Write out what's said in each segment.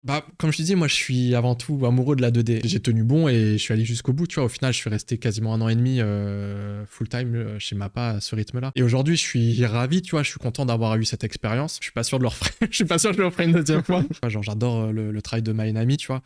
Bah, comme je te dis, moi, je suis avant tout amoureux de la 2D. J'ai tenu bon et je suis allé jusqu'au bout, tu vois. Au final, je suis resté quasiment 1 an et demi full-time chez Mappa à ce rythme-là. Et aujourd'hui, je suis ravi, tu vois. Je suis content d'avoir eu cette expérience. Je suis pas sûr de le refaire. Je suis pas sûr que je le referai une deuxième fois. Genre, j'adore le travail de Maenami, tu vois.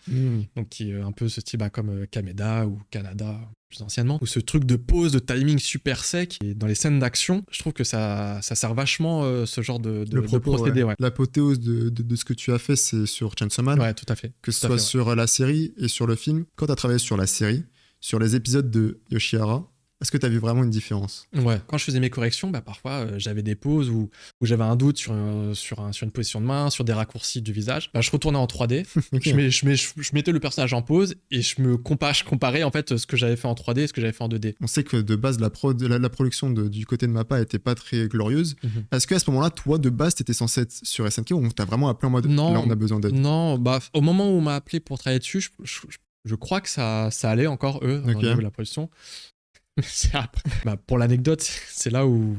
Donc, qui est un peu ce style comme Kameda ou Kanada plus anciennement, où ce truc de pause, de timing super sec, et dans les scènes d'action, je trouve que ça sert vachement ce genre Le de propos, procédé, ouais. L'apothéose de ce que tu as fait, c'est sur Chainsaw Man, Ouais, tout à fait. que ce Tout à soit fait, ouais. sur la série et sur le film. Quand tu as travaillé sur la série, sur les épisodes de Yoshihara, est-ce que tu as vu vraiment une différence? Ouais, quand je faisais mes corrections, bah parfois j'avais des pauses où j'avais un doute sur une position de main, sur des raccourcis du visage. Bah, je retournais en 3D, Ok. je mettais le personnage en pause et je comparais en fait ce que j'avais fait en 3D et ce que j'avais fait en 2D. On sait que de base, la production du côté de Mappa était pas très glorieuse. Est-ce qu'à ce moment-là, toi, de base, t'étais censé être sur SNK ou on t'a vraiment appelé en mode là, Non, on a besoin d'aide? non, bah au moment où on m'a appelé pour travailler dessus, je crois que ça allait encore eux au Ok. niveau de la production. Mais c'est après. Bah, pour l'anecdote, c'est là où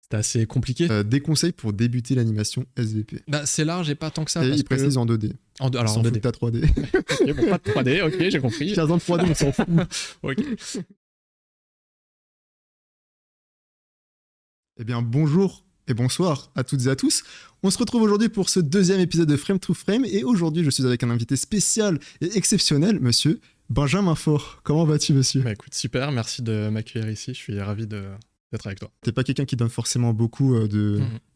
c'était assez compliqué. Des conseils pour débuter l'animation SVP. Bah, c'est là, j'ai pas tant que ça. Et Parce il précise en 2D. alors Il en s'en fout de 2D. ta 3D. Ok, bon, pas de 3D, ok, j'ai compris. 15 ans de 3D, on s'en fout. Ok. Eh bien, bonjour et bonsoir à toutes et à tous. On se retrouve aujourd'hui pour ce deuxième épisode de Frame to Frame et aujourd'hui, je suis avec un invité spécial et exceptionnel, monsieur Benjamin Faure. Comment vas-tu, monsieur? Bah écoute, super, merci de m'accueillir ici, je suis ravi d'être avec toi. T'es pas quelqu'un qui donne forcément beaucoup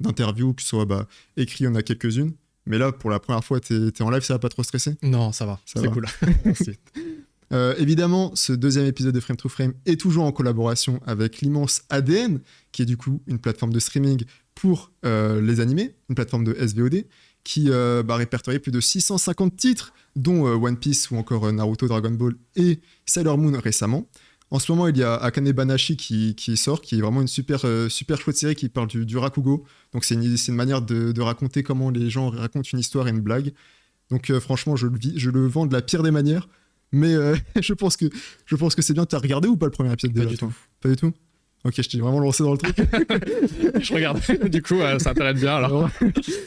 d'interviews, que ce soit écrit, on a quelques-unes. Mais là, pour la première fois, t'es en live, ça va pas trop stresser? Non, ça va, Ça c'est va. cool. Merci. Évidemment, ce deuxième épisode de Frame to Frame est toujours en collaboration avec l'immense ADN, qui est du coup une plateforme de streaming pour les animés, une plateforme de SVOD, qui répertorie plus de 650 titres, dont One Piece ou encore Naruto, Dragon Ball et Sailor Moon récemment. En ce moment, il y a Akane Banashi qui sort, qui est vraiment une super chouette série qui parle du rakugo. Donc c'est une manière de raconter comment les gens racontent une histoire et une blague. Donc franchement, je le vends de la pire des manières. Mais je pense que c'est bien. T'as regardé ou pas le premier épisode Pas déjà, du toi? tout. Pas du tout. Ok, je t'ai vraiment lancé dans le truc. Je regarde, du coup, ça t'arrête bien alors.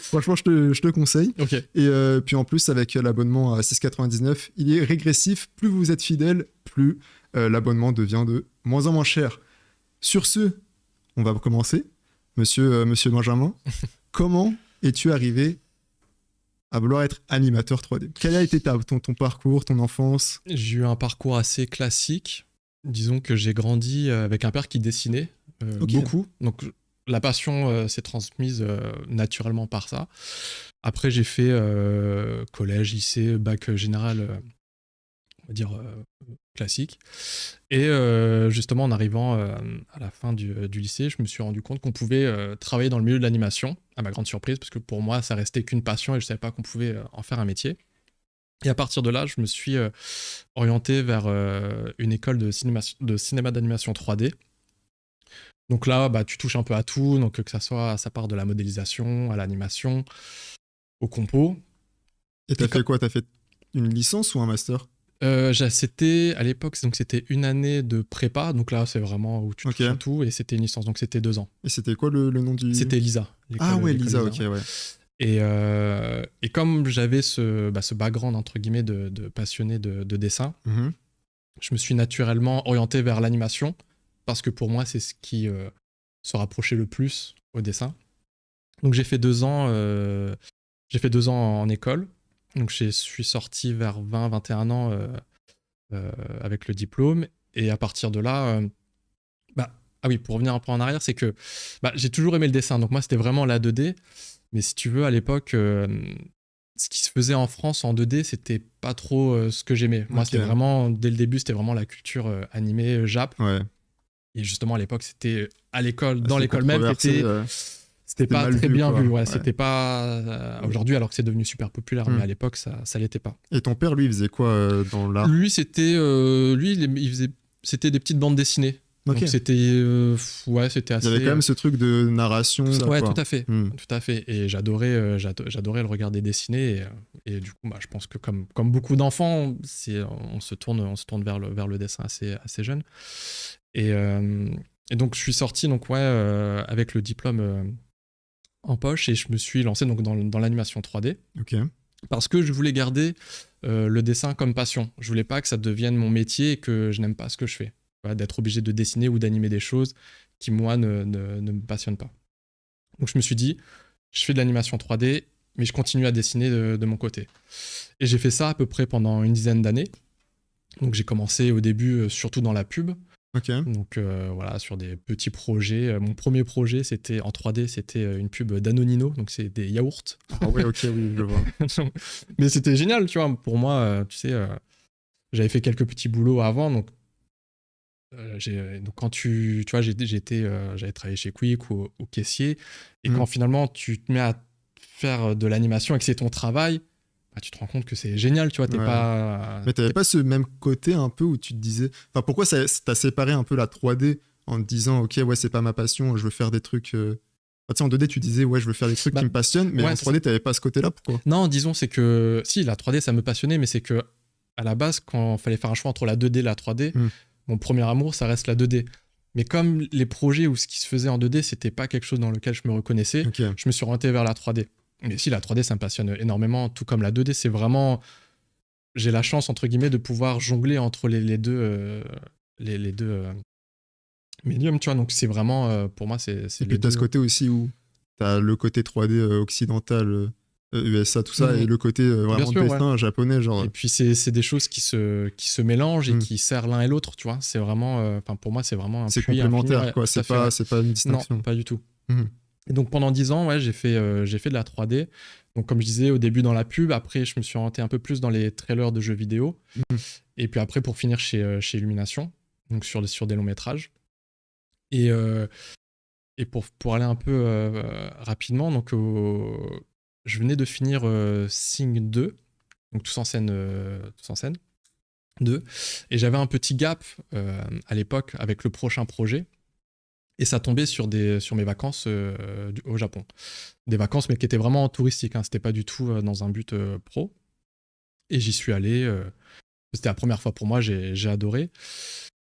Franchement, je te conseille. Ok. Et puis en plus, avec l'abonnement à 6,99, il est régressif. Plus vous êtes fidèle, plus l'abonnement devient de moins en moins cher. Sur ce, on va commencer. Monsieur Benjamin, comment es-tu arrivé à vouloir être animateur 3D? Quel a été ton parcours, ton enfance? J'ai eu un parcours assez classique. Disons que j'ai grandi avec un père qui dessinait Ok. beaucoup. Donc la passion s'est transmise naturellement par ça. Après, j'ai fait collège, lycée, bac général, on va dire classique. Et justement, en arrivant à la fin du lycée, je me suis rendu compte qu'on pouvait travailler dans le milieu de l'animation, à ma grande surprise, parce que pour moi, ça restait qu'une passion et je savais pas qu'on pouvait en faire un métier. Et à partir de là, je me suis orienté vers une école de cinéma d'animation 3D. Donc là, bah, tu touches un peu à tout, donc que ça part de la modélisation, à l'animation, au compo. Et t'as fait quoi? T'as fait une licence ou un master? C'était à l'époque, donc c'était une année de prépa, donc là c'est vraiment où tu touches à tout, et c'était une licence, donc c'était 2 ans. Et c'était quoi le nom du... C'était Lisa. Ah ouais, l'école Lisa, ok, ouais. Et comme j'avais ce background entre guillemets de passionné de dessin, je me suis naturellement orienté vers l'animation parce que pour moi c'est ce qui se rapprochait le plus au dessin. Donc j'ai fait 2 ans en école. Donc je suis sorti vers 20-21 ans avec le diplôme, et à partir de là ah oui, pour revenir un peu en arrière, c'est que j'ai toujours aimé le dessin. Donc moi c'était vraiment la 2D. Mais si tu veux, à l'époque, ce qui se faisait en France en 2D, c'était pas trop ce que j'aimais. Moi, c'était vraiment, dès le début, c'était vraiment la culture animée Jap. Ouais. Et justement, à l'époque, c'était à l'école, dans l'école même, c'était pas très vu, bien quoi. vu. Ouais. Ouais. C'était pas aujourd'hui, alors que c'est devenu super populaire, mais à l'époque, ça l'était pas. Et ton père, lui, il faisait quoi dans l'art? Lui, c'était, il faisait, c'était des petites bandes dessinées. Okay. Donc c'était c'était assez. Il y avait quand même ce truc de narration. Ouais, quoi. tout à fait, tout à fait. Et j'adorais le regarder dessiner. Et du coup, je pense que comme beaucoup d'enfants, on se tourne vers le dessin assez jeune. Et donc je suis sorti avec le diplôme en poche, et je me suis lancé donc dans l'animation 3D. Ok. parce que je voulais garder le dessin comme passion. Je voulais pas que ça devienne mon métier et que je n'aime pas ce que je fais. Voilà, d'être obligé de dessiner ou d'animer des choses qui, moi, ne me passionnent pas. Donc je me suis dit, je fais de l'animation 3D, mais je continue à dessiner de mon côté. Et j'ai fait ça à peu près pendant une dizaine d'années. Donc j'ai commencé au début surtout dans la pub. Ok. Donc voilà, sur des petits projets. Mon premier projet, c'était en 3D, c'était une pub Danonino, donc c'est des yaourts. Ah ouais, ok, oui, je vois. Mais c'était génial, tu vois. Pour moi, tu sais, j'avais fait quelques petits boulots avant, donc donc quand tu vois, j'avais travaillé chez Quick ou caissier, et quand finalement tu te mets à faire de l'animation et que c'est ton travail, bah, tu te rends compte que c'est génial, tu vois. T'es pas. Mais t'avais pas ce même côté un peu où tu te disais, enfin pourquoi t'as séparé un peu la 3D en te disant ok ouais c'est pas ma passion, je veux faire des trucs. Enfin, tu sais, en 2D tu disais ouais je veux faire des trucs qui me passionnent, mais ouais, en 3D t'avais pas ce côté-là, pourquoi? Non, disons c'est que si la 3D ça me passionnait, mais c'est que à la base quand il fallait faire un choix entre la 2D et la 3D, mon premier amour ça reste la 2D. Mais comme les projets ou ce qui se faisait en 2D c'était pas quelque chose dans lequel je me reconnaissais, je me suis orienté vers la 3D. Mais si la 3D ça me passionne énormément, tout comme la 2D, c'est vraiment, j'ai la chance entre guillemets de pouvoir jongler entre les deux médiums, tu vois. Donc c'est vraiment pour moi c'est et puis t'as ce côté aussi où t'as le côté 3D occidental, USA tout ça, et le côté vraiment dessin japonais genre. Et puis c'est des choses qui se mélangent et qui serrent l'un et l'autre, tu vois. C'est vraiment, pour moi c'est vraiment un c'est puits complémentaire infini, quoi, c'est pas une distinction. Non, pas du tout. Et donc pendant 10 ans, ouais, j'ai fait de la 3D. Donc comme je disais au début dans la pub, après je me suis orienté un peu plus dans les trailers de jeux vidéo. Et puis après pour finir chez Illumination, donc sur des longs métrages. Et pour aller un peu rapidement, donc je venais de finir Sing 2, donc Tous en scène 2, et j'avais un petit gap à l'époque avec le prochain projet. Et ça tombait sur mes vacances au Japon. Des vacances, mais qui étaient vraiment touristiques. Hein. C'était pas du tout dans un but pro. Et j'y suis allé. C'était la première fois pour moi. J'ai adoré.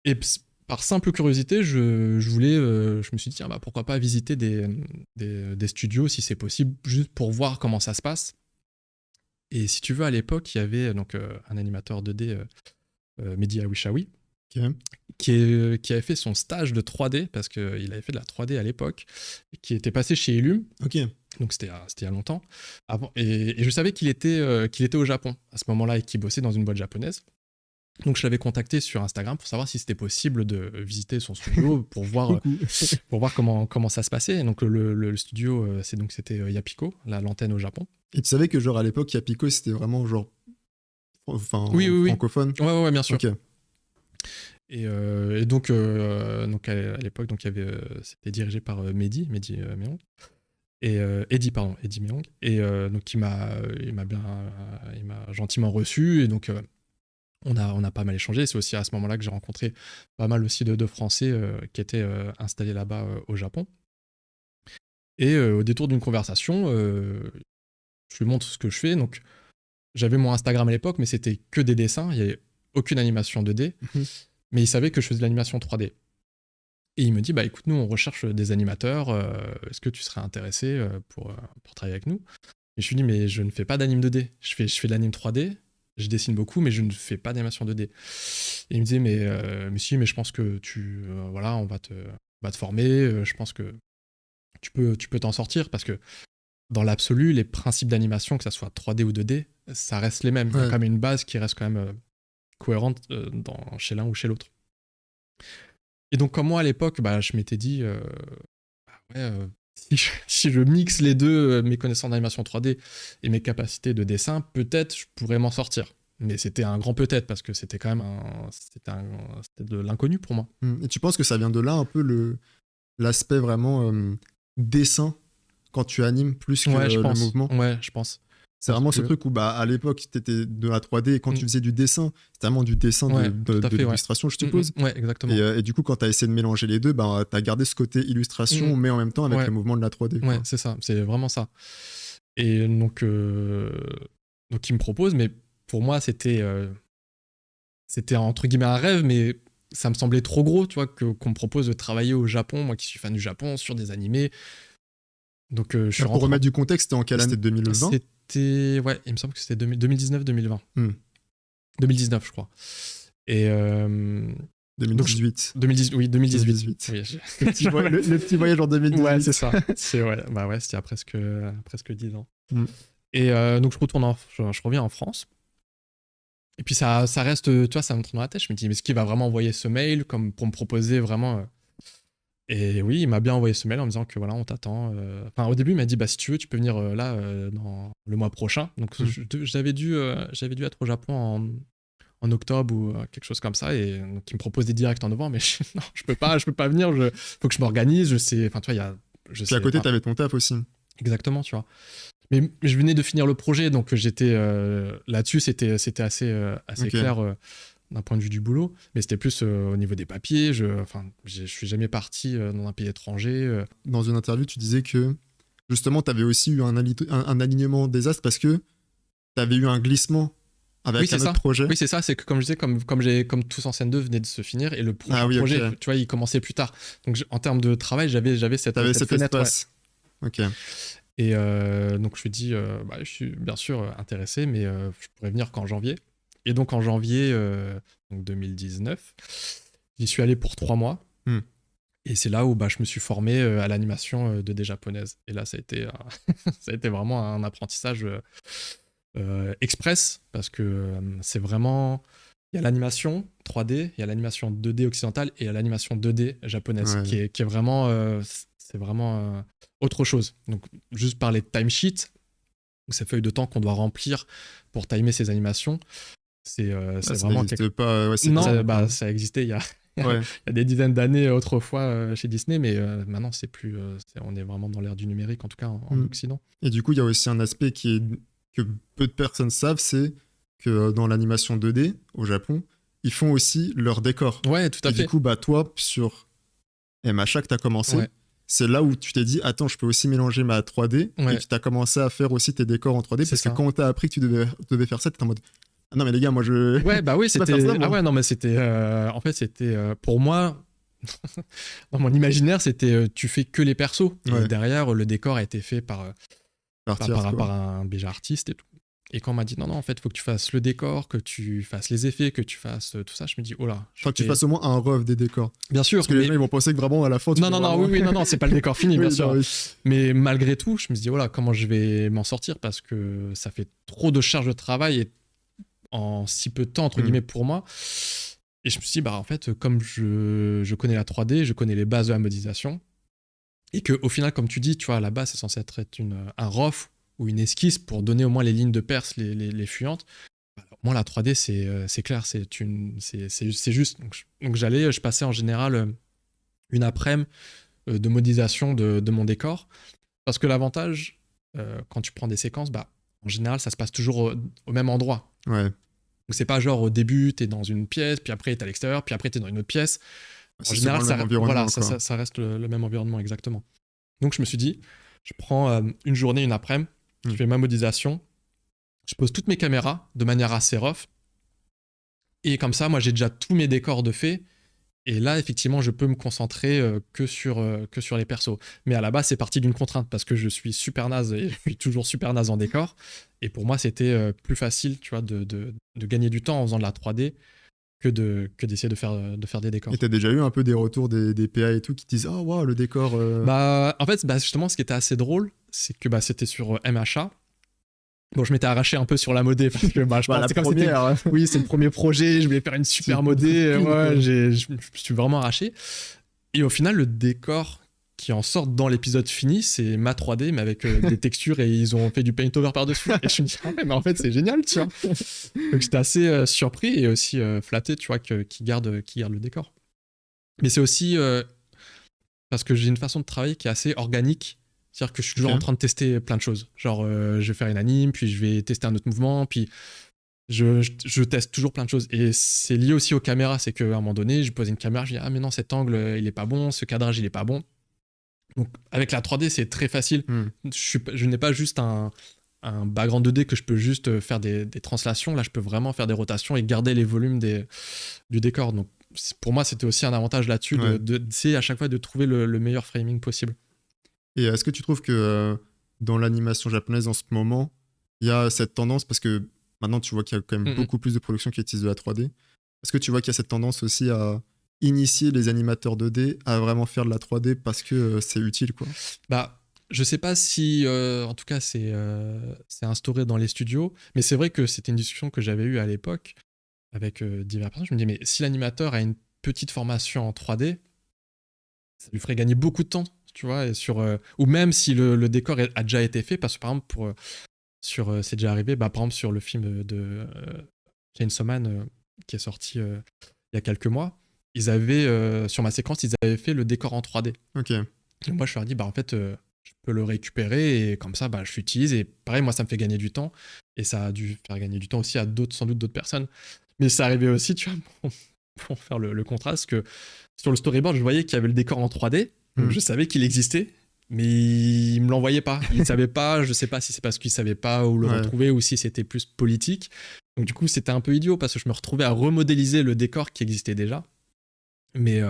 Et par simple curiosité, je me suis dit, tiens, bah, pourquoi pas visiter des studios, si c'est possible, juste pour voir comment ça se passe. Et si tu veux, à l'époque, il y avait donc, un animateur 2D, Mehdi Awishawi, qui avait fait son stage de 3D, parce qu'il avait fait de la 3D à l'époque, qui était passé chez Illum. Donc c'était il y a longtemps. Et je savais qu'il était au Japon à ce moment-là et qu'il bossait dans une boîte japonaise. Donc je l'avais contacté sur Instagram pour savoir si c'était possible de visiter son studio pour voir comment ça se passait. Et donc le studio, c'était Yapiko, l'antenne au Japon. Et tu savais que genre à l'époque Yapiko c'était vraiment genre oui. francophone. Ouais, bien sûr. Okay. Et donc à l'époque, donc c'était dirigé par Mehdi Meong et Eddie Meong, et donc il m'a gentiment reçu, et donc on a pas mal échangé. C'est aussi à ce moment-là que j'ai rencontré pas mal aussi de Français qui étaient installés là-bas au Japon. Et au détour d'une conversation, je lui montre ce que je fais. Donc j'avais mon Instagram à l'époque, mais c'était que des dessins, il n'y avait aucune animation 2D. Mais il savait que je faisais de l'animation 3D. Et il me dit, bah écoute, nous on recherche des animateurs, est-ce que tu serais intéressé pour travailler avec nous? Et je lui dis, mais je ne fais pas d'anime 2D, je fais de l'anime 3D, je dessine beaucoup, mais je ne fais pas d'animation 2D. Et il me disait, mais si, mais je pense que on va te former, je pense que tu peux t'en sortir, parce que dans l'absolu, les principes d'animation, que ça soit 3D ou 2D, ça reste les mêmes. Il y a quand même une base qui reste quand même cohérente chez l'un ou chez l'autre. Et donc comme moi à l'époque, je m'étais dit si je mixe les deux, mes connaissances d'animation 3D et mes capacités de dessin, peut-être je pourrais m'en sortir. Mais c'était un grand peut-être, parce que c'était quand même c'était de l'inconnu pour moi. Et tu penses que ça vient de là un peu l'aspect vraiment dessin quand tu animes plus que le mouvement? Ouais, je pense. C'est vraiment ce truc où à l'époque t'étais de la 3D, et quand tu faisais du dessin, c'était vraiment du dessin de l'illustration, je suppose. Ouais, exactement. Et du coup, quand t'as essayé de mélanger les deux, t'as gardé ce côté illustration, mais en même temps avec le mouvement de la 3D. Ouais, c'est ça, c'est vraiment ça. Et donc il me propose, mais pour moi c'était entre guillemets un rêve, mais ça me semblait trop gros, tu vois, qu'on me propose de travailler au Japon, moi qui suis fan du Japon, sur des animés. Donc je suis pour remettre du contexte, c'était en quelle année? C'était 2020? Ouais, il me semble que c'était 2019-2020. 2019, je crois. Et 2018. 2018. Oui, 2018. Oui, le petit voyage en 2018. Ouais, c'est ça. C'était il y a presque 10 ans. Et donc je reviens en France. Et puis ça reste, tu vois, ça me tourne dans la tête. Je me dis, mais est-ce qu'il va vraiment envoyer ce mail comme pour me proposer vraiment Et oui, il m'a bien envoyé ce mail en me disant que voilà, on t'attend. Enfin, au début, il m'a dit, bah si tu veux, tu peux venir là dans le mois prochain. Donc j'avais dû être au Japon en octobre ou quelque chose comme ça, et donc il me proposait direct en novembre, mais non, je peux pas venir. Faut que je m'organise. Je sais, enfin, tu vois, Puis à côté, t'avais ton taf aussi. Exactement, tu vois. Mais je venais de finir le projet, donc j'étais là-dessus, c'était assez Okay. clair d'un point de vue du boulot, mais c'était plus au niveau des papiers. Je suis jamais parti dans un pays étranger. Dans une interview, tu disais que justement, tu avais aussi eu un alignement des astres parce que tu avais eu un glissement avec un autre projet. Oui, c'est ça. C'est que comme je disais, comme Tous en scène 2 venait de se finir et le prochain projet, tu vois, il commençait plus tard. Donc en termes de travail, j'avais cette fenêtre. Ouais. Ok. Et donc je lui ai dit, je suis bien sûr intéressé, mais je pourrais venir qu'en janvier. Et donc en janvier donc 2019, j'y suis allé pour 3 mois. Et c'est là où je me suis formé à l'animation 2D japonaise. Et là, ça a été, ça a été vraiment un apprentissage express, parce que c'est vraiment... Il y a l'animation 3D, il y a l'animation 2D occidentale et il y a l'animation 2D japonaise, qui est vraiment... c'est vraiment autre chose. Donc, juste par les timesheets, ces feuilles de temps qu'on doit remplir pour timer ces animations, c'est vraiment... ça existait il y a... Il y a des dizaines d'années autrefois chez Disney, mais maintenant c'est plus, on est vraiment dans l'ère du numérique, en tout cas en Occident. Et du coup, il y a aussi un aspect que peu de personnes savent, c'est que dans l'animation 2D au Japon, ils font aussi leur décor. Ouais, tout à fait. Du coup, toi, sur MHA que tu as commencé, c'est là où tu t'es dit, attends, je peux aussi mélanger ma 3D, et tu as commencé à faire aussi tes décors en 3D, parce que quand on t'a appris que tu devais faire ça, tu étais en mode... Ah non mais les gars, moi je... Ouais, bah oui, c'était... Ah ouais, non mais c'était... en fait, c'était... pour moi, dans mon imaginaire, c'était... tu fais que les persos. Et derrière, le décor a été fait par un déjà artiste et tout. Et quand on m'a dit, non, en fait, il faut que tu fasses le décor, que tu fasses les effets, que tu fasses tout ça, je me dis, oh là... Enfin, que tu fasses au moins un ref des décors. Bien sûr. Parce que les gens, ils vont penser que vraiment, à la fin... Non, c'est pas le décor fini, bien sûr. Mais malgré tout, je me dis, oh là, comment je vais m'en sortir, parce que ça fait trop de charge de travail et en si peu de temps, entre guillemets, pour moi. Et je me suis dit, en fait, comme je connais la 3D, je connais les bases de la modélisation, et qu'au final, comme tu dis, tu vois, à la base, c'est censé être un ROF ou une esquisse pour donner au moins les lignes de perce, les fuyantes. Alors, moi, la 3D, c'est clair, c'est juste. Donc je passais en général une après-midi de modélisation de mon décor, parce que l'avantage, quand tu prends des séquences, en général, ça se passe toujours au même endroit. Ouais. Donc c'est pas genre au début, t'es dans une pièce, puis après t'es à l'extérieur, puis après t'es dans une autre pièce. En général, ça reste le même environnement, exactement. Donc je me suis dit, je prends une journée, une après-midi, je fais ma modélisation, je pose toutes mes caméras de manière assez rough, et comme ça, moi j'ai déjà tous mes décors de fait. Et là, effectivement, je peux me concentrer que sur les persos. Mais à la base, c'est parti d'une contrainte, parce que je suis super naze et je suis toujours super naze en décor. Et pour moi, c'était plus facile, tu vois, de gagner du temps en faisant de la 3D que d'essayer de faire des décors. Et t'as déjà eu un peu des retours des PA et tout qui te disent « Oh, wow, le décor... En fait, justement, ce qui était assez drôle, c'est que c'était sur MHA. Bon, je m'étais arraché un peu sur la modé, parce que je pensais comme c'était... Oui, c'est le premier projet, je voulais faire une super modé. Je me suis vraiment arraché. Et au final, le décor qui en sort dans l'épisode fini, c'est ma 3D, mais avec des textures, et ils ont fait du paint over par-dessus. Et je me dis, mais en fait, c'est génial, tu vois. Donc j'étais assez surpris et aussi flatté, tu vois, qu'ils gardent le décor. Mais c'est aussi parce que j'ai une façon de travailler qui est assez organique. C'est-à-dire que je suis toujours en train de tester plein de choses. Genre, je vais faire une anime, puis je vais tester un autre mouvement, puis je teste toujours plein de choses. Et c'est lié aussi aux caméras. C'est qu'à un moment donné, je pose une caméra, je dis, ah mais non, cet angle, il est pas bon, ce cadrage, il est pas bon. Donc, avec la 3D, c'est très facile. Je n'ai pas juste un background 2D que je peux juste faire des translations. Là, je peux vraiment faire des rotations et garder les volumes du décor. Donc, pour moi, c'était aussi un avantage là-dessus, d'essayer à chaque fois de trouver le meilleur framing possible. Et est-ce que tu trouves que dans l'animation japonaise en ce moment, il y a cette tendance, parce que maintenant tu vois qu'il y a quand même Mhm. beaucoup plus de productions qui utilisent de la 3D. Est-ce que tu vois qu'il y a cette tendance aussi à initier les animateurs 2D à vraiment faire de la 3D parce que c'est utile, quoi? Bah, je sais pas si, en tout cas, c'est instauré dans les studios, mais c'est vrai que c'était une discussion que j'avais eue à l'époque avec diverses personnes. Je me dis, mais si l'animateur a une petite formation en 3D, ça lui ferait gagner beaucoup de temps, tu vois, et ou même si le décor a déjà été fait, parce que par exemple, c'est déjà arrivé, bah, par exemple, sur le film de Chainsaw Man qui est sorti il y a quelques mois, sur ma séquence, ils avaient fait le décor en 3D. Ok. Et moi, je leur ai dit, bah, en fait, je peux le récupérer et comme ça, bah, je l'utilise. Et pareil, moi, ça me fait gagner du temps. Et ça a dû faire gagner du temps aussi à sans doute d'autres personnes. Mais ça arrivait aussi, tu vois, pour faire le contraste, que sur le storyboard, je voyais qu'il y avait le décor en 3D. Donc, je savais qu'il existait. Mais il me l'envoyait pas. Il savait pas. Je sais pas si c'est parce qu'il savait pas où le retrouver ou si c'était plus politique. Donc, du coup, c'était un peu idiot parce que je me retrouvais à remodéliser le décor qui existait déjà. Mais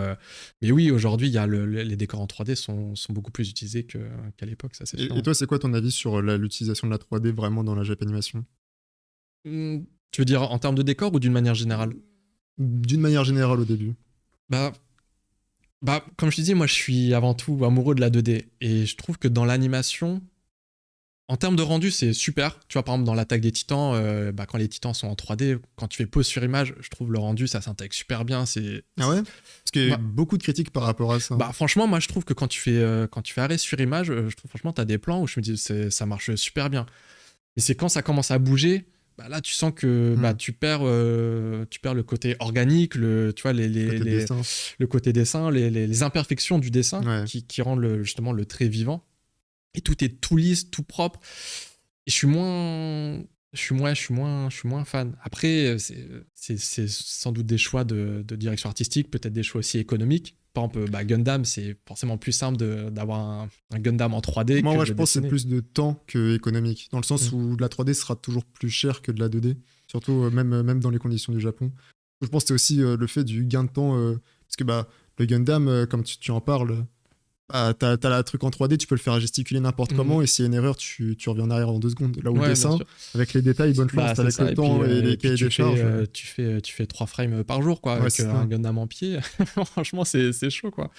oui, aujourd'hui, les décors en 3D sont beaucoup plus utilisés qu'à l'époque, ça c'est sûr. Et toi, c'est quoi ton avis sur l'utilisation de la 3D vraiment dans la Japanimation? Tu veux dire en termes de décor ou d'une manière générale? D'une manière générale au début. Bah, comme je te disais, moi je suis avant tout amoureux de la 2D. Et je trouve que dans l'animation, en termes de rendu, c'est super. Tu vois, par exemple, dans l'Attaque des Titans, quand les Titans sont en 3D, quand tu fais pause sur image, je trouve le rendu, ça s'intègre super bien. Ah ouais? Parce qu'il y a beaucoup de critiques par rapport à ça. Bah, franchement, moi, je trouve que quand tu fais arrêt sur image, je trouve franchement, t'as des plans où je me dis, ça marche super bien. Mais c'est quand ça commence à bouger, bah, là, tu sens que tu perds le côté organique, tu vois, le côté dessin, les imperfections du dessin qui rendent justement le trait vivant. Et tout est tout lisse, tout propre. Et je suis moins fan. Après, c'est sans doute des choix de direction artistique, peut-être des choix aussi économiques. Par exemple, Gundam, c'est forcément plus simple d'avoir un Gundam en 3D. Moi, je pense que c'est plus de temps que économique. Dans le sens où de la 3D sera toujours plus cher que de la 2D. Surtout même dans les conditions du Japon. Je pense que c'est aussi le fait du gain de temps. Parce que le Gundam, comme tu en parles, t'as le truc en 3D, tu peux le faire gesticuler n'importe comment, et s'il y a une erreur, tu reviens en arrière en 2 secondes. Là où le dessin, avec les détails, bonne chance, avec le temps et les cahiers des charges. Tu fais 3 frames par jour, quoi, avec un Gundam en pied. Franchement, c'est chaud, quoi.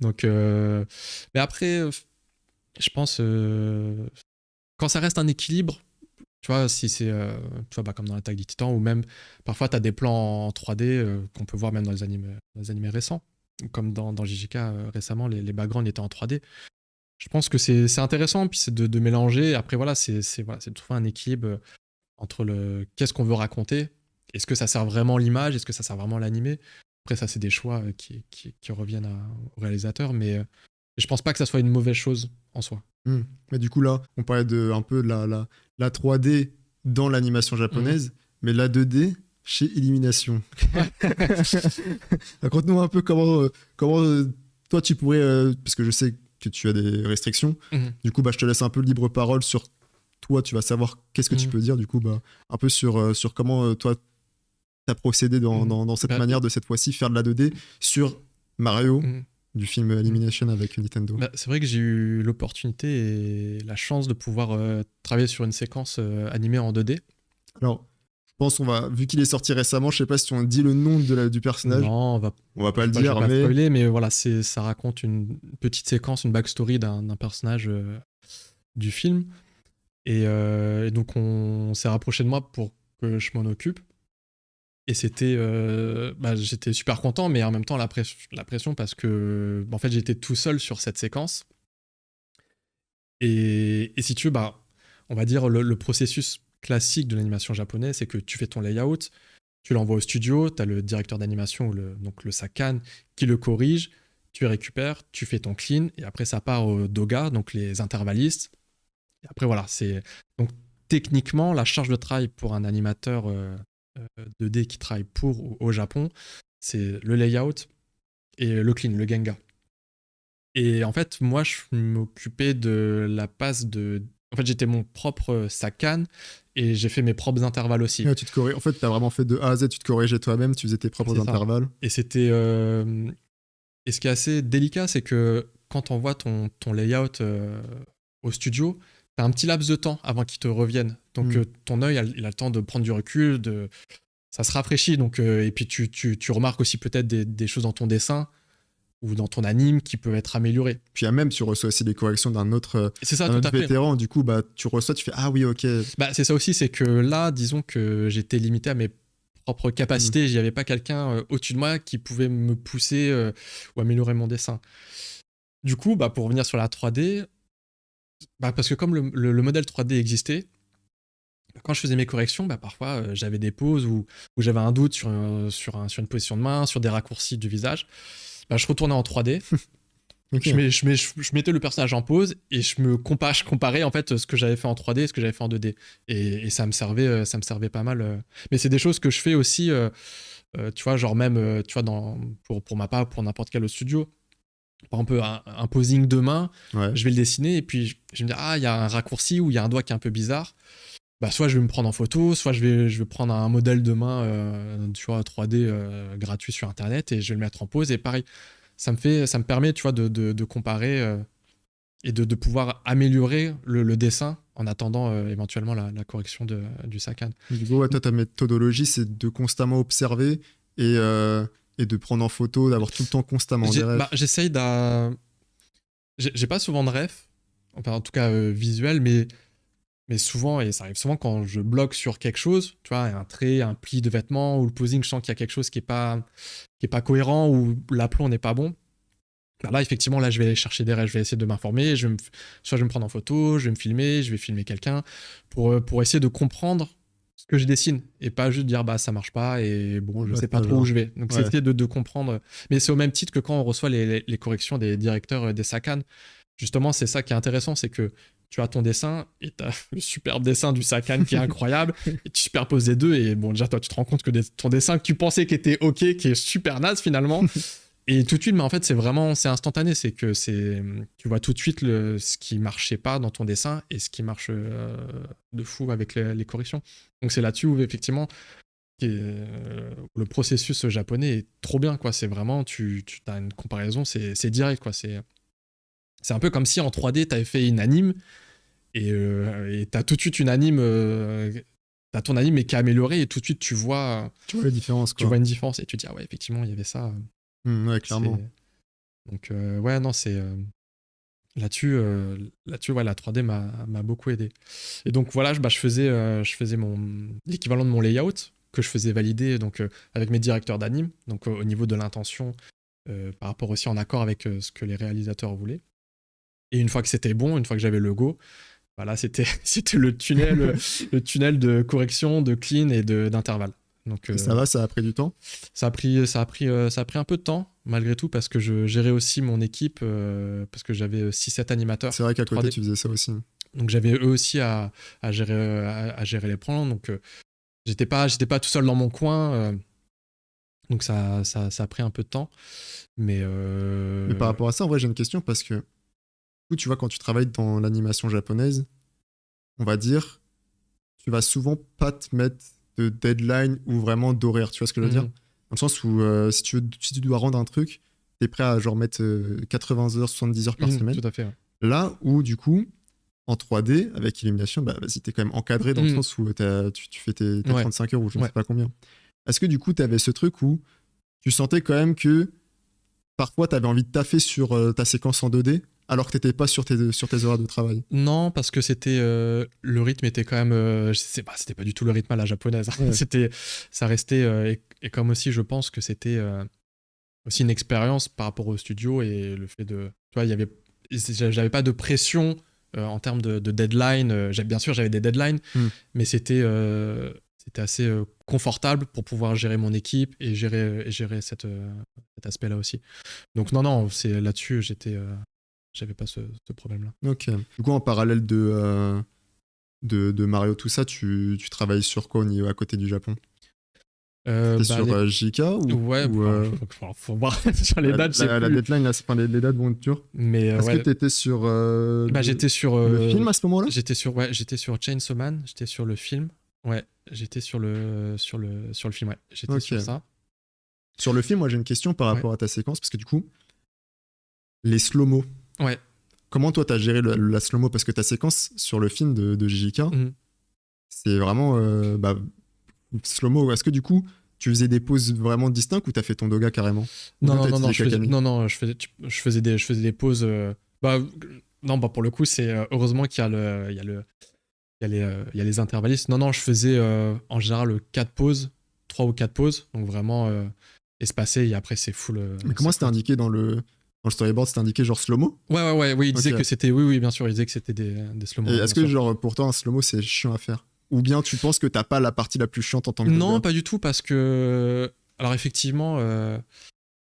Donc, mais après, je pense, quand ça reste un équilibre, tu vois, si c'est comme dans l'Attaque des Titans, ou même parfois tu as des plans en 3D qu'on peut voir même dans les animés récents, comme dans JJK récemment, les backgrounds étaient en 3D. Je pense que c'est intéressant, puis c'est de mélanger. Après, voilà, c'est de trouver un équilibre entre qu'est-ce qu'on veut raconter, est-ce que ça sert vraiment l'image, est-ce que ça sert vraiment l'animé. Après, ça, c'est des choix qui reviennent au réalisateur, mais je pense pas que ça soit une mauvaise chose en soi. Mais du coup, là, on parlait un peu de la 3D dans l'animation japonaise, mais la 2D chez Illumination. Raconte-nous un peu comment toi tu pourrais, parce que je sais que tu as des restrictions, du coup je te laisse un peu libre parole sur toi, tu vas savoir qu'est-ce que tu peux dire, du coup un peu sur comment toi t'as procédé dans cette manière de cette fois-ci faire de la 2D sur Mario, du film Illumination avec Nintendo. C'est vrai que j'ai eu l'opportunité et la chance de pouvoir travailler sur une séquence animée en 2D. Alors, je pense vu qu'il est sorti récemment, je sais pas si on dit le nom du personnage. Non, on va pas le dire, mais... spoiler, mais voilà, ça raconte une petite séquence, une backstory d'un personnage du film. Et donc on s'est rapproché de moi pour que je m'en occupe. Et j'étais super content, mais en même temps la pression parce que en fait j'étais tout seul sur cette séquence. Et si tu veux, on va dire le processus classique de l'animation japonaise, c'est que tu fais ton layout, tu l'envoies au studio, tu as le directeur d'animation, donc le Sakan, qui le corrige, tu le récupères, tu fais ton clean, et après ça part au doga, donc les intervallistes. Et après voilà, donc techniquement la charge de travail pour un animateur 2D qui travaille au Japon, c'est le layout et le clean, le genga. Et en fait, moi, je m'occupais de la passe En fait, j'étais mon propre Sakan et j'ai fait mes propres intervalles aussi. Ouais, en fait, tu as vraiment fait de A à Z, tu te corrigeais toi-même, tu faisais tes propres intervalles. Et c'était... Et ce qui est assez délicat, c'est que quand on voit ton layout au studio, t'as un petit laps de temps avant qu'il te revienne. Donc ton œil, il a le temps de prendre du recul, ça se rafraîchit. Donc, et puis tu remarques aussi peut-être des choses dans ton dessin ou dans ton anime qui peuvent être améliorées. Puis même, tu reçois aussi des corrections d'un autre, c'est ça, tout à fait. Vétéran. Du coup, tu reçois, tu fais ah oui, ok. C'est ça aussi, c'est que là, disons que j'étais limité à mes propres capacités. J'y avais pas quelqu'un au-dessus de moi qui pouvait me pousser ou améliorer mon dessin. Du coup, pour revenir sur la 3D, parce que comme le modèle 3D existait, quand je faisais mes corrections, parfois j'avais des pauses où j'avais un doute sur une position de main, sur des raccourcis du visage. Je retournais en 3D, okay. je mettais le personnage en pause et je comparais en fait ce que j'avais fait en 3D et ce que j'avais fait en 2D. Et ça me servait pas mal. Mais c'est des choses que je fais aussi, tu vois, genre même, tu vois, pour ma part, pour n'importe quel autre studio. Par exemple, un posing de main, je vais le dessiner et puis je vais me dire, il y a un raccourci ou il y a un doigt qui est un peu bizarre. Soit je vais me prendre en photo, soit je vais prendre un modèle de main, tu vois, 3D gratuit sur Internet et je vais le mettre en pause. Et pareil, ça me permet, tu vois, de comparer et de pouvoir améliorer le dessin en attendant éventuellement la correction du Sakan. Du coup, toi, ta méthodologie, c'est de constamment observer et de prendre en photo, d'avoir tout le temps constamment des refs. J'essaye j'ai pas souvent de refs, enfin en tout cas visuel, mais souvent, et ça arrive souvent quand je bloque sur quelque chose, tu vois, un trait, un pli de vêtement ou le posing, je sens qu'il y a quelque chose qui est pas cohérent ou l'aplomb n'est pas bon. Là, effectivement, là, je vais aller chercher des refs, je vais essayer de m'informer, soit je vais me prendre en photo, je vais me filmer, je vais filmer quelqu'un pour essayer de comprendre ce que je dessine et pas juste dire ça marche pas et bon, je sais pas trop où je vais. Donc, c'est essayer de comprendre. Mais c'est au même titre que quand on reçoit les corrections des directeurs des Sakan. Justement, c'est ça qui est intéressant, c'est que tu as ton dessin et tu as le superbe dessin du Sakan qui est incroyable et tu superposes les deux et bon, déjà toi tu te rends compte que ton dessin que tu pensais qui était ok, qui est super naze finalement et tout de suite, mais en fait c'est instantané, c'est que tu vois tout de suite ce qui marchait pas dans ton dessin et ce qui marche de fou avec les corrections. Donc c'est là-dessus où effectivement le processus japonais est trop bien, quoi. C'est vraiment, tu as une comparaison, c'est direct, quoi. C'est un peu comme si en 3D, tu avais fait une anime et tu as tout de suite une anime. Tu as ton anime mais qui est amélioré et tout de suite, tu vois la différence. Quoi. Tu vois une différence et tu te dis, ouais, effectivement, il y avait ça. Ouais, clairement. Donc, ouais, non, c'est. Là-dessus, ouais, la 3D m'a beaucoup aidé. Et donc, voilà, je faisais l'équivalent de mon layout que je faisais valider donc, avec mes directeurs d'anime, donc au niveau de l'intention, par rapport aussi en accord avec ce que les réalisateurs voulaient. Et une fois que c'était bon, une fois que j'avais le go, voilà, c'était le tunnel de correction, de clean et d'intervalle. Donc ça va, ça a pris du temps. Ça a pris un peu de temps malgré tout parce que je gérais aussi mon équipe parce que j'avais 6-7 animateurs. C'est vrai qu'à côté 3D. Tu faisais ça aussi. Donc j'avais eux aussi à gérer les plans. Donc j'étais pas tout seul dans mon coin. Donc ça a pris un peu de temps. Mais par rapport à ça, en vrai, j'ai une question parce que tu vois, quand tu travailles dans l'animation japonaise, on va dire, tu vas souvent pas te mettre de deadline ou vraiment d'horaire, tu vois ce que je veux dire ? Dans le sens où si tu dois rendre un truc, t'es prêt à genre mettre 80 heures, 70 heures par semaine. Tout à fait. Ouais. Là où du coup, en 3D, avec Illumination, vas-y, t'es quand même encadré dans le sens où tu fais tes 35 heures ou je ne sais pas combien. Est-ce que du coup, t'avais ce truc où tu sentais quand même que parfois t'avais envie de taffer sur ta séquence en 2D alors que t'étais pas sur tes horaires de travail? Non, parce que c'était le rythme était quand même c'était pas du tout le rythme à la japonaise. Ouais. Ça restait et comme aussi je pense que c'était aussi une expérience par rapport au studio et le fait de tu vois j'avais pas de pression en termes de deadline. Bien sûr j'avais des deadlines, mais c'était assez confortable pour pouvoir gérer mon équipe et gérer cet aspect-là aussi. Donc non, c'est là-dessus j'avais pas ce problème-là. Ok. Du coup, en parallèle de Mario, tout ça, tu travailles sur quoi au niveau à côté du Japon? T'es sur JK ou ouais, faut voir sur les dates. La deadline, là, les dates vont être dures. Mais est-ce que t'étais sur j'étais sur le film à ce moment-là? J'étais sur Chainsaw Man, j'étais sur le film. Ouais, j'étais sur le film, ouais. J'étais sur ça. Sur le film, moi j'ai une question par rapport à ta séquence parce que du coup, les slow-mo. Ouais. comment toi t'as géré la slow-mo? Parce que ta séquence sur le film de JJK, c'est vraiment slow-mo. Est-ce que du coup, tu faisais des poses vraiment distinctes ou t'as fait ton doga carrément? Non, je faisais des pauses. Pour le coup, c'est heureusement qu'il y a les intervallistes. Non, je faisais en général 4 pauses, 3 ou 4 pauses, donc vraiment espacé, et après c'est full. Mais comment c'était indiqué dans le storyboard? C'était indiqué genre slow-mo? Oui, il disait que c'était. Oui, bien sûr, il disait que c'était des slow-mo. Et est-ce que, genre, pour toi, un slow-mo c'est chiant à faire? Ou bien tu penses que t'as pas la partie la plus chiante en tant que Non, pas du tout, parce que. Alors, effectivement,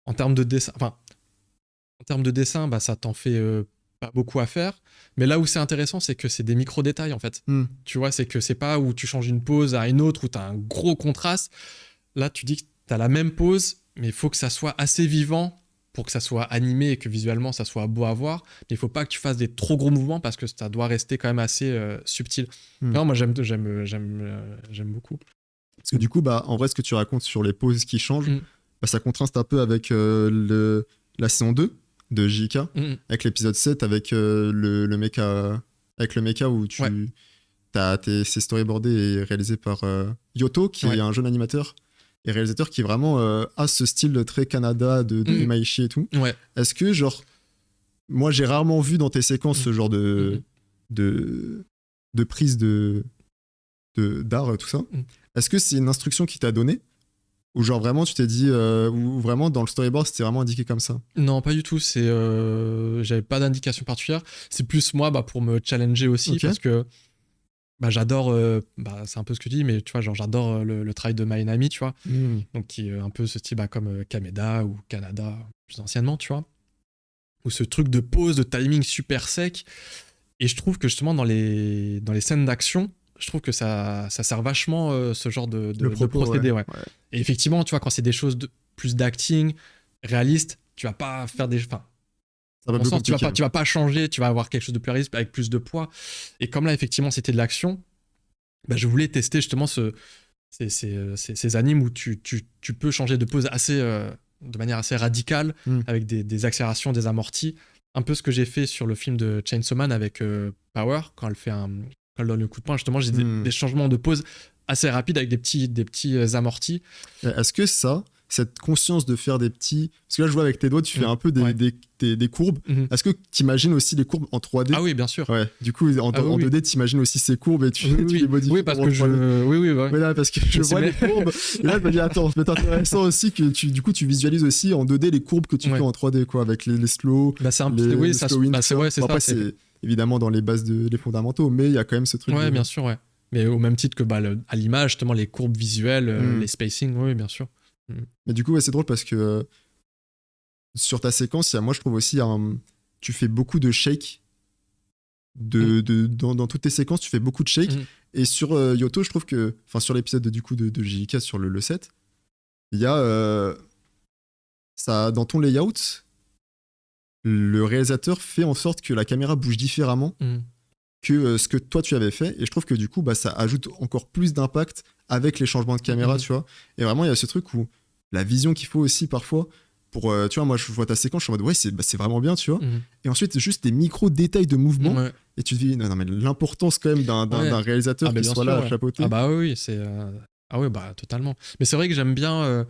en termes de dessin. Enfin, en termes de dessin, ça t'en fait pas beaucoup à faire. Mais là où c'est intéressant, c'est que c'est des micro-détails, en fait. Tu vois, c'est que c'est pas où tu changes une pose à une autre, où t'as un gros contraste. Là, tu dis que t'as la même pose, mais il faut que ça soit assez vivant pour que ça soit animé et que visuellement ça soit beau à voir. Mais il faut pas que tu fasses des trop gros mouvements parce que ça doit rester quand même assez subtil. Non, moi j'aime beaucoup. Parce que du coup, en vrai, ce que tu racontes sur les poses qui changent, ça contraste un peu avec la saison 2 de JK, avec l'épisode 7, avec le mecha où c'est storyboardé et réalisé par Yoto, qui est un jeune animateur et réalisateur qui vraiment a ce style très Canada de Imaishi et tout. Est-ce que, genre, moi j'ai rarement vu dans tes séquences ce genre de prise d'art, tout ça. Est-ce que c'est une instruction qui t'a donnée? Ou genre vraiment tu t'es dit, ou vraiment dans le storyboard c'était vraiment indiqué comme ça? Non, pas du tout. J'avais pas d'indication particulière. C'est plus moi pour me challenger aussi, parce que j'adore, c'est un peu ce que tu dis, mais tu vois, genre j'adore le travail de Maenami, tu vois, donc qui est un peu ce style comme Kameda ou Kanada plus anciennement, tu vois, ou ce truc de pause, de timing super sec. Et je trouve que justement dans les scènes d'action, je trouve que ça sert vachement ce genre de procédé. Ouais. Et effectivement, tu vois, quand c'est des choses plus d'acting, réaliste, tu vas pas faire des... Enfin, dans le sens, tu vas pas changer, tu vas avoir quelque chose de plus réaliste avec plus de poids. Et comme là, effectivement, c'était de l'action, je voulais tester justement ces animes où tu peux changer de pose de manière assez radicale, avec des accélérations, des amortis. Un peu ce que j'ai fait sur le film de Chainsaw Man avec Power, quand elle donne le coup de poing, justement, j'ai des changements de pose assez rapides avec des petits amortis. Est-ce que cette conscience de faire des petits... Parce que là, je vois avec tes doigts, tu fais un peu des courbes. Est-ce que tu imagines aussi les courbes en 3D? Ah oui, bien sûr. Ouais. Du coup, en 2D, tu imagines aussi ces courbes et tu les modifies. Oui, parce que Oui, là, parce que je vois les courbes. Et là, je me dis, attends, c'est intéressant aussi que tu visualises aussi en 2D les courbes que tu fais en 3D, quoi, avec les slow. C'est un peu... Oui, c'est ça. Après, c'est évidemment dans les bases les fondamentaux, mais il y a quand même ce truc. Ouais, bien sûr, ouais. Mais au même titre que à l'image, justement, les courbes visuelles, les spacing, oui, bien sûr. Mais du coup, c'est drôle parce que sur ta séquence, moi je trouve aussi tu fais beaucoup de shakes. Dans toutes tes séquences, tu fais beaucoup de shakes. Et sur Yoto, je trouve que, enfin, sur l'épisode de JJK sur le 7, il y a ça, dans ton layout, le réalisateur fait en sorte que la caméra bouge différemment que ce que toi tu avais fait. Et je trouve que du coup, ça ajoute encore plus d'impact avec les changements de caméra, tu vois. Et vraiment, il y a ce truc où la vision qu'il faut aussi parfois pour, tu vois, moi je vois ta séquence, je suis en mode ouais, c'est vraiment bien, tu vois. Et ensuite, juste des micro-détails de mouvement. Et tu te dis, non, mais l'importance quand même d'un réalisateur qui soit là à chapeauter. Ah bah oui, c'est... Ah ouais, totalement. Mais c'est vrai que j'aime bien...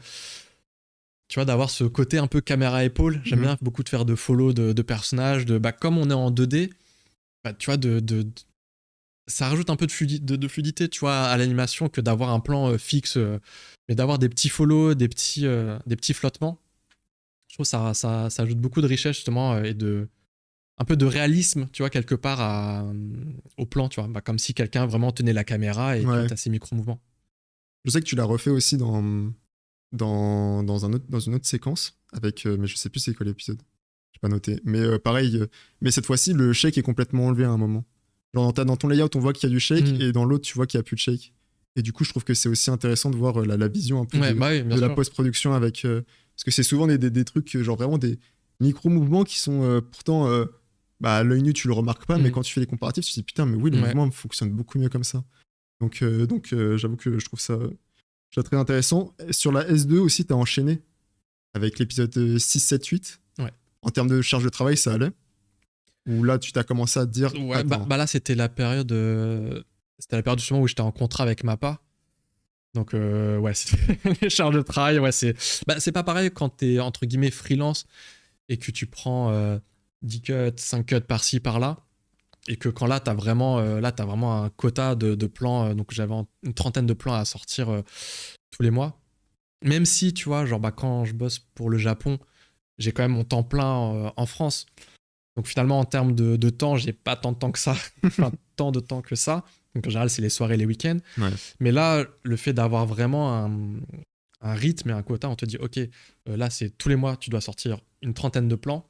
Tu vois, d'avoir ce côté un peu caméra-épaule. J'aime bien beaucoup de faire de follow de personnages, comme on est en 2D, tu vois, ça rajoute un peu de fluidité, tu vois, à l'animation, que d'avoir un plan fixe, mais d'avoir des petits follow, des petits flottements. Je trouve que ça ajoute beaucoup de richesse, justement, et un peu de réalisme, tu vois, quelque part au plan, tu vois, comme si quelqu'un vraiment tenait la caméra et tu as ces micro-mouvements. Je sais que tu l'as refait aussi dans une autre séquence, mais je sais plus c'est quoi l'épisode. J'ai pas noté. Mais pareil, mais cette fois-ci, le shake est complètement enlevé à un moment. Genre dans ton layout, on voit qu'il y a du shake, et dans l'autre, tu vois qu'il n'y a plus de shake. Et du coup, je trouve que c'est aussi intéressant de voir la vision un peu de la post-production avec... parce que c'est souvent des trucs, genre vraiment des micro-mouvements qui sont pourtant... à l'œil nu, tu le remarques pas, mais quand tu fais les comparatifs, tu te dis putain, mais oui, le mouvement fonctionne beaucoup mieux comme ça. Donc j'avoue que je trouve ça très intéressant. Sur la S2 aussi, tu as enchaîné avec l'épisode 6, 7, 8. Ouais. En termes de charge de travail, ça allait? Ou là, tu t'as commencé à te dire... Ouais, bah là, c'était la période justement où j'étais en contrat avec Mappa. Donc, ouais, c'était les charges de travail. Ouais, c'est pas pareil quand t'es entre guillemets freelance et que tu prends 10 cuts, 5 cuts par-ci, par-là. Et que quand là, t'as vraiment un quota de plans. Donc, j'avais une trentaine de plans à sortir tous les mois. Même si, tu vois, genre, quand je bosse pour le Japon, j'ai quand même mon temps plein en France. Donc finalement, en termes de temps, j'ai pas tant de temps que ça. Enfin, tant de temps que ça. Donc en général, c'est les soirées, les week-ends. Ouais. Mais là, le fait d'avoir vraiment un rythme et un quota, on te dit, OK, là, c'est tous les mois, tu dois sortir une trentaine de plans.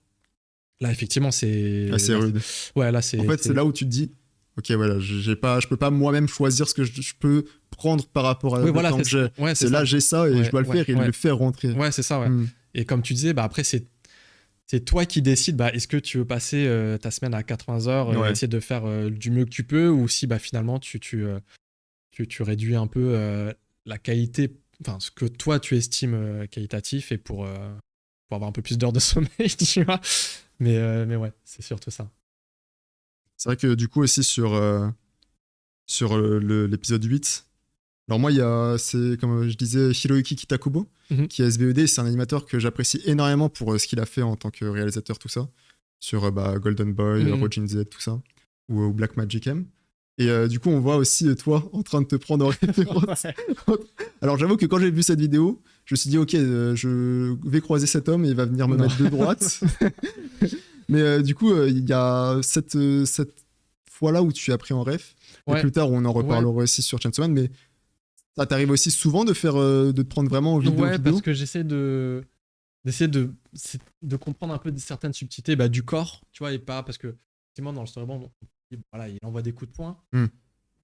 Là, effectivement, c'est... Assez rude. Ouais, là, c'est... En fait, c'est là où tu te dis, ok, voilà, je peux pas moi-même choisir ce que je peux prendre par rapport à oui, voilà, temps que j'ai. Ouais, c'est là, ça. j'ai ça et Ouais, je dois le faire et le faire rentrer. Ouais, c'est ça, ouais. Et comme tu disais, après, c'est toi qui décides, est-ce que tu veux passer ta semaine à 80 heures, essayer de faire du mieux que tu peux, ou si finalement tu réduis un peu la qualité, enfin ce que toi tu estimes qualitatif, et pour avoir un peu plus d'heures de sommeil, tu vois. Mais ouais, c'est surtout ça. C'est vrai que du coup aussi sur l'épisode 8, alors moi, c'est comme je disais, Hiroyuki Kitakubo, qui est SVOD. C'est un animateur que j'apprécie énormément pour ce qu'il a fait en tant que réalisateur, tout ça. Sur Golden Boy, Rojin Z, tout ça. Ou Black Magic M. Et du coup, on voit aussi toi en train de te prendre en référence. Alors j'avoue que quand j'ai vu cette vidéo, je me suis dit, ok, je vais croiser cet homme et il va venir me mettre de droite. Mais du coup, il y a cette fois-là où tu as pris en ref. Et plus tard, on en reparlera aussi sur Chainsaw Man, mais ça t'arrive aussi souvent de te prendre vraiment en vidéo? Ouais, parce que j'essaie d'essayer de comprendre un peu certaines subtilités du corps, tu vois, et pas parce que effectivement dans le storyboard, voilà, il envoie des coups de poing.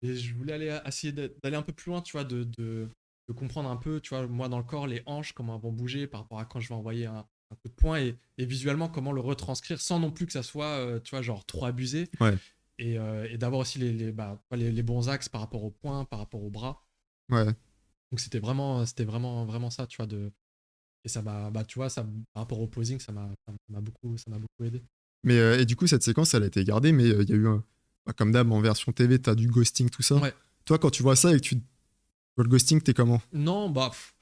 Et je voulais essayer d'aller un peu plus loin, tu vois, de comprendre un peu, tu vois, moi dans le corps, les hanches, comment elles vont bouger par rapport à quand je vais envoyer un coup de poing, et visuellement comment le retranscrire sans non plus que ça soit, tu vois, genre trop abusé. Ouais. Et d'avoir aussi les bons axes par rapport au poing, par rapport au bras. Ouais. Donc c'était vraiment ça, tu vois, et ça m'a, tu vois, ça, par rapport au posing, ça m'a beaucoup aidé. Mais et du coup, cette séquence, elle a été gardée, mais il y a eu comme d'hab en version TV, t'as du ghosting, tout ça. Ouais. Toi, quand tu vois ça et que tu vois le ghosting, t'es comment? Non,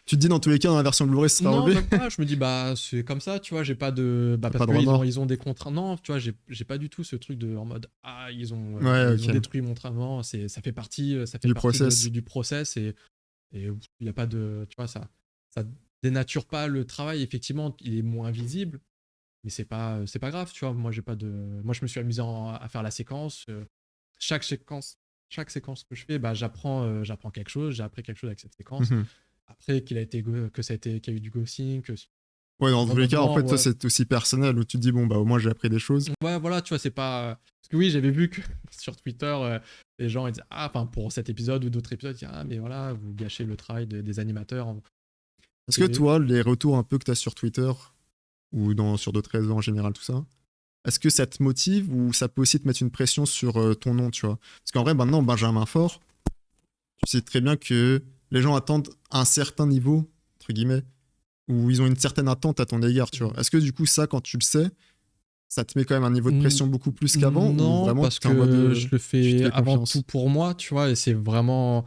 tu te dis dans tous les cas dans la version Blu-ray ce sera non, enlevé? même pas. Je me dis c'est comme ça, tu vois, j'ai pas de parce qu'ils ont des contraintes. Non, tu vois, j'ai pas du tout ce truc de en mode ils ont détruit mon travail. Ça fait partie du process. Du process, et il y a pas de, tu vois, ça dénature pas le travail. Effectivement, il est moins visible, mais c'est pas grave, tu vois. Moi je me suis amusé à faire la séquence. Chaque séquence que je fais, j'apprends quelque chose. J'ai appris quelque chose avec cette séquence. Après qu'il y a eu du ghosting, ouais, dans tous les cas, en fait, ça c'est aussi personnel où tu te dis bon, au moins j'ai appris des choses. Ouais, voilà, tu vois, c'est pas. Parce que oui, j'avais vu que sur Twitter, les gens ils disaient pour cet épisode ou d'autres épisodes, ils disaient mais voilà, vous gâchez le travail des animateurs. Est-ce que toi, les retours un peu que tu as sur Twitter ou sur d'autres réseaux en général, tout ça, est-ce que ça te motive ou ça peut aussi te mettre une pression sur ton nom, tu vois? Parce qu'en vrai, maintenant, Benjamin Faure, tu sais très bien que les gens attendent un certain niveau, entre guillemets, où ils ont une certaine attente à ton égard, tu vois. Est-ce que du coup, ça, quand tu le sais, ça te met quand même un niveau de pression beaucoup plus qu'avant? Non, ou vraiment, parce que je le fais avant tout pour moi, tu vois, et c'est vraiment...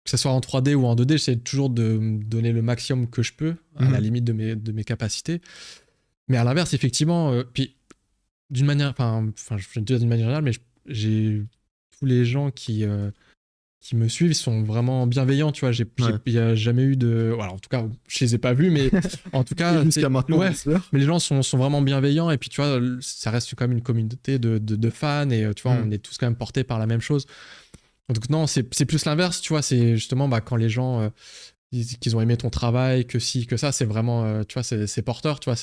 Que ce soit en 3D ou en 2D, j'essaie toujours de me donner le maximum que je peux, à la limite de mes capacités. Mais à l'inverse, effectivement, puis d'une manière... Enfin, je vais dire d'une manière générale, mais j'ai tous les gens qui me suivent, ils sont vraiment bienveillants, tu vois. Il n'y a jamais eu de... Voilà, en tout cas, je les ai pas vus, mais en tout cas... jusqu'à maintenant, mais les gens sont vraiment bienveillants, et puis tu vois, ça reste quand même une communauté de fans, et tu vois, on est tous quand même portés par la même chose. Donc non, c'est plus l'inverse, tu vois, c'est justement quand les gens disent qu'ils ont aimé ton travail, que si, que ça, c'est vraiment, tu vois, c'est porteur, tu vois,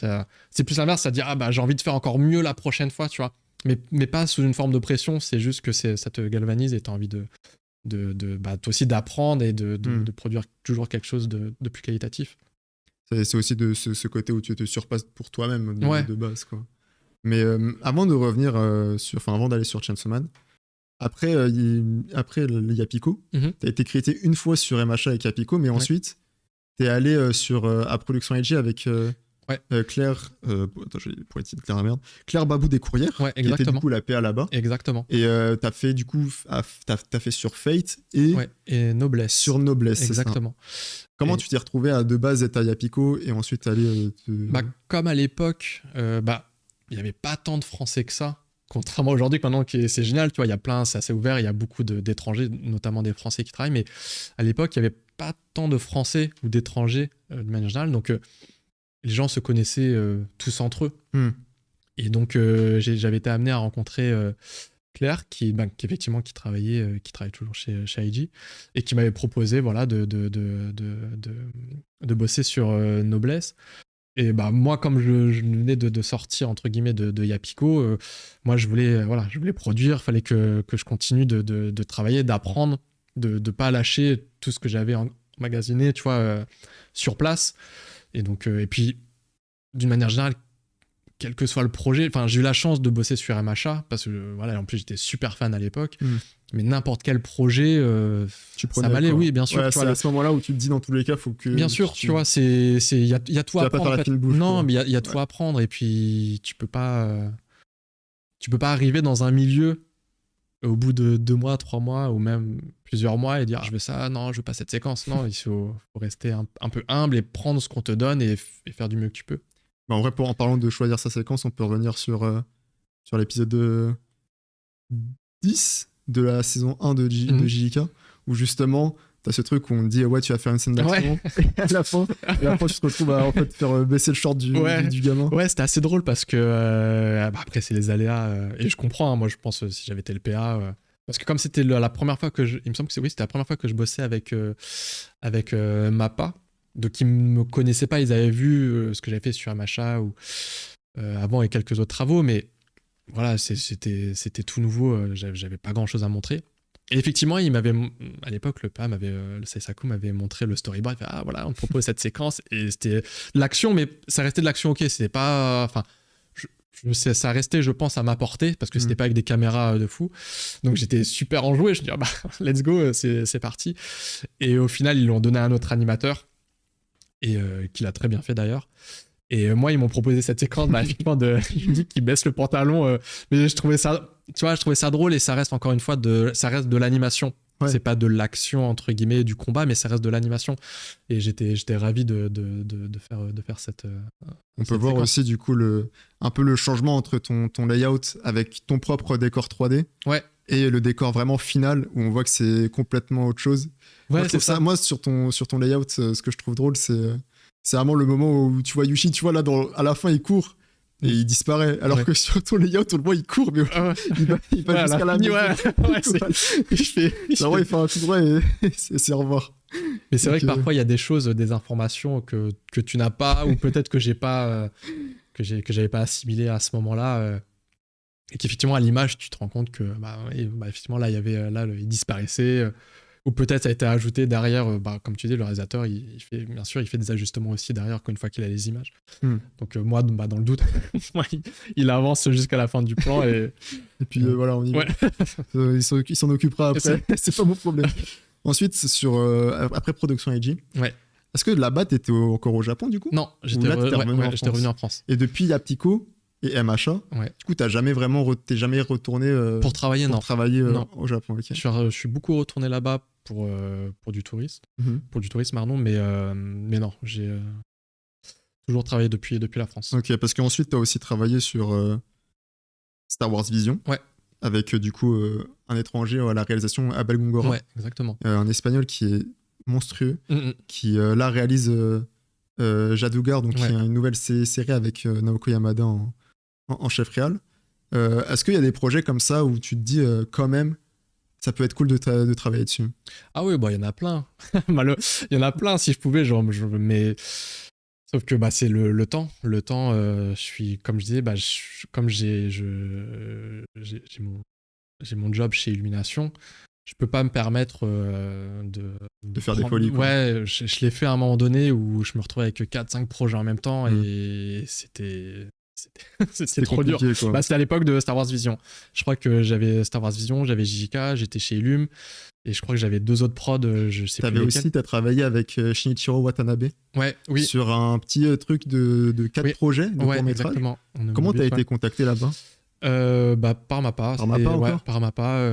c'est plus l'inverse, c'est-à-dire, j'ai envie de faire encore mieux la prochaine fois, tu vois, mais pas sous une forme de pression, c'est juste que ça te galvanise et t'as envie toi aussi d'apprendre et de produire toujours quelque chose de plus qualitatif. C'est aussi de ce côté où tu te surpasses pour toi-même de base, quoi. Mais avant de revenir avant d'aller sur Chainsaw Man, après il y a Pico. T'as été crédité une fois sur MHA avec Pico, mais ensuite t'es allé à Production IG avec Claire, attends, pour être Claire, merde. Claire Babou des Courrières, Ouais, qui était du exactement. coup la PA là-bas. Exactement. Et t'as fait du coup, t'as fait sur Fate et Ouais, et Noblesse. sur Noblesse, c'est ça. Exactement. Comment Et- tu t'es retrouvé à de base être à Yapico et ensuite aller Bah, comme à l'époque, il n'y avait pas tant de Français que ça. Contrairement à aujourd'hui, maintenant, c'est génial, tu vois, il y a plein, c'est assez ouvert, il y a beaucoup d'étrangers, notamment des Français qui travaillent, mais à l'époque, il n'y avait pas tant de Français ou d'étrangers de manière générale, donc les gens se connaissaient tous entre eux. Et donc, j'avais été amené à rencontrer Claire, qui effectivement qui travaille toujours chez IG, et qui m'avait proposé voilà, de bosser sur Noblesse. Et bah, moi, comme je venais de sortir, entre guillemets, de Yapico, moi, je voulais produire, il fallait que je continue de travailler, d'apprendre, de ne pas lâcher tout ce que j'avais emmagasiné, tu vois, sur place. Et donc, et puis, d'une manière générale, quel que soit le projet, enfin, j'ai eu la chance de bosser sur MHA, parce que, voilà, en plus, j'étais super fan à l'époque. Mais n'importe quel projet, ça m'allait, oui, bien sûr. Ouais, tu c'est vois, à ce moment-là où tu te dis, dans tous les cas, faut que... bien sûr, tu vois, il y a tout à apprendre. Pas faire la fine bouche, non, quoi. mais il y a tout à apprendre, et puis tu peux pas arriver dans un milieu au bout de 2 mois, 3 mois, ou même plusieurs mois, et dire je veux ça, non, je veux pas cette séquence. Non, il faut rester un peu humble et prendre ce qu'on te donne et faire du mieux que tu peux. Bah, en vrai, en parlant de choisir sa séquence, on peut revenir sur l'épisode 10 de la saison 1 de JJK, où justement, t'as ce truc où on te dit ouais, tu vas faire une scène d'action, et à la fin, tu te retrouves à en fait, faire baisser le short du gamin. Ouais, c'était assez drôle parce que après, c'est les aléas, et je comprends, hein, moi je pense si j'avais été le PA. Parce que comme c'était la première fois il me semble que c'était la première fois que je bossais avec Mappa, donc ils me connaissaient pas, ils avaient vu ce que j'avais fait sur MHA ou avant et quelques autres travaux, mais voilà, c'était tout nouveau, j'avais pas grand chose à montrer. Et effectivement, à l'époque, le Seisaku m'avait montré le storyboard. Il fait ah voilà, on te propose cette séquence, et c'était l'action, mais ça restait de l'action, ok, c'était pas, enfin, ça restait, je pense, à ma portée parce que c'était pas avec des caméras de fou. Donc j'étais super enjoué. Je me dis bah let's go, c'est parti. Et au final, ils l'ont donné à un autre animateur et qui l'a très bien fait d'ailleurs. Et moi, ils m'ont proposé cette séquence, effectivement, qui baisse le pantalon. Mais je trouvais ça drôle, et ça reste encore une fois ça reste de l'animation. Ouais. C'est pas de l'action, entre guillemets, du combat, mais ça reste de l'animation. Et j'étais ravi de faire cette. On peut voir aussi, du coup, un peu le changement entre ton layout avec ton propre décor 3D. Ouais. Et le décor vraiment final, où on voit que c'est complètement autre chose. Ouais, c'est ça. Moi, sur ton layout, ce que je trouve drôle, c'est vraiment le moment où tu vois Yushi, tu vois là, à la fin, il court et il disparaît. Alors que sur ton layout, on le voit, il court, mais il va jusqu'à la maison. Il fait un tout droit et c'est au revoir. Mais c'est vrai que parfois, il y a des choses, des informations que tu n'as pas, ou peut-être que j'avais pas assimilé à ce moment-là. Et qu'effectivement, à l'image, tu te rends compte que, effectivement, là, il disparaissait. Ou peut-être ça a été ajouté derrière, comme tu dis, le réalisateur, il fait des ajustements aussi derrière une fois qu'il a les images. Donc moi, dans le doute, il avance jusqu'à la fin du plan. Et puis voilà, on y va. Il s'en occupera après, c'est pas mon problème. Ensuite, après Production IG, est-ce que là-bas, t'étais encore au Japon du coup? Non, j'étais revenu en France. Et depuis Yapico et MHA, du coup, t'es jamais retourné pour travailler, non. Au Japon. Okay. Je suis beaucoup retourné là-bas pour du tourisme, pardon, mais non, j'ai toujours travaillé depuis la France. Ok, parce qu'ensuite, t'as aussi travaillé sur Star Wars Vision. Ouais. Avec du coup un étranger à la réalisation, Abel Gongora. Ouais, exactement. Un espagnol qui est monstrueux, qui là réalise Jadugar, donc qui est une nouvelle série avec Naoko Yamada en chef réal. Est-ce qu'il y a des projets comme ça où tu te dis quand même ça peut être cool de travailler dessus? Ah oui, il y en a plein. Il y en a plein, si je pouvais, mais sauf que c'est le temps. Le temps, je suis, comme je disais, comme j'ai mon job chez Illumination, je peux pas me permettre de faire des folies. Ouais, je l'ai fait à un moment donné où je me retrouvais avec 4-5 projets en même temps, et c'était trop dur. C'était à l'époque de Star Wars Vision. Je crois que j'avais Star Wars Vision, j'avais JJK, j'étais chez Illum. Et je crois que j'avais 2 autres prods, je sais plus lesquels. T'as travaillé avec Shinichiro Watanabe Oui. sur un petit truc de 4 projets de court-métrage. Exactement. Comment t'as été contacté là-bas? Par Mappa. Par Mappa encore? Par Mappa.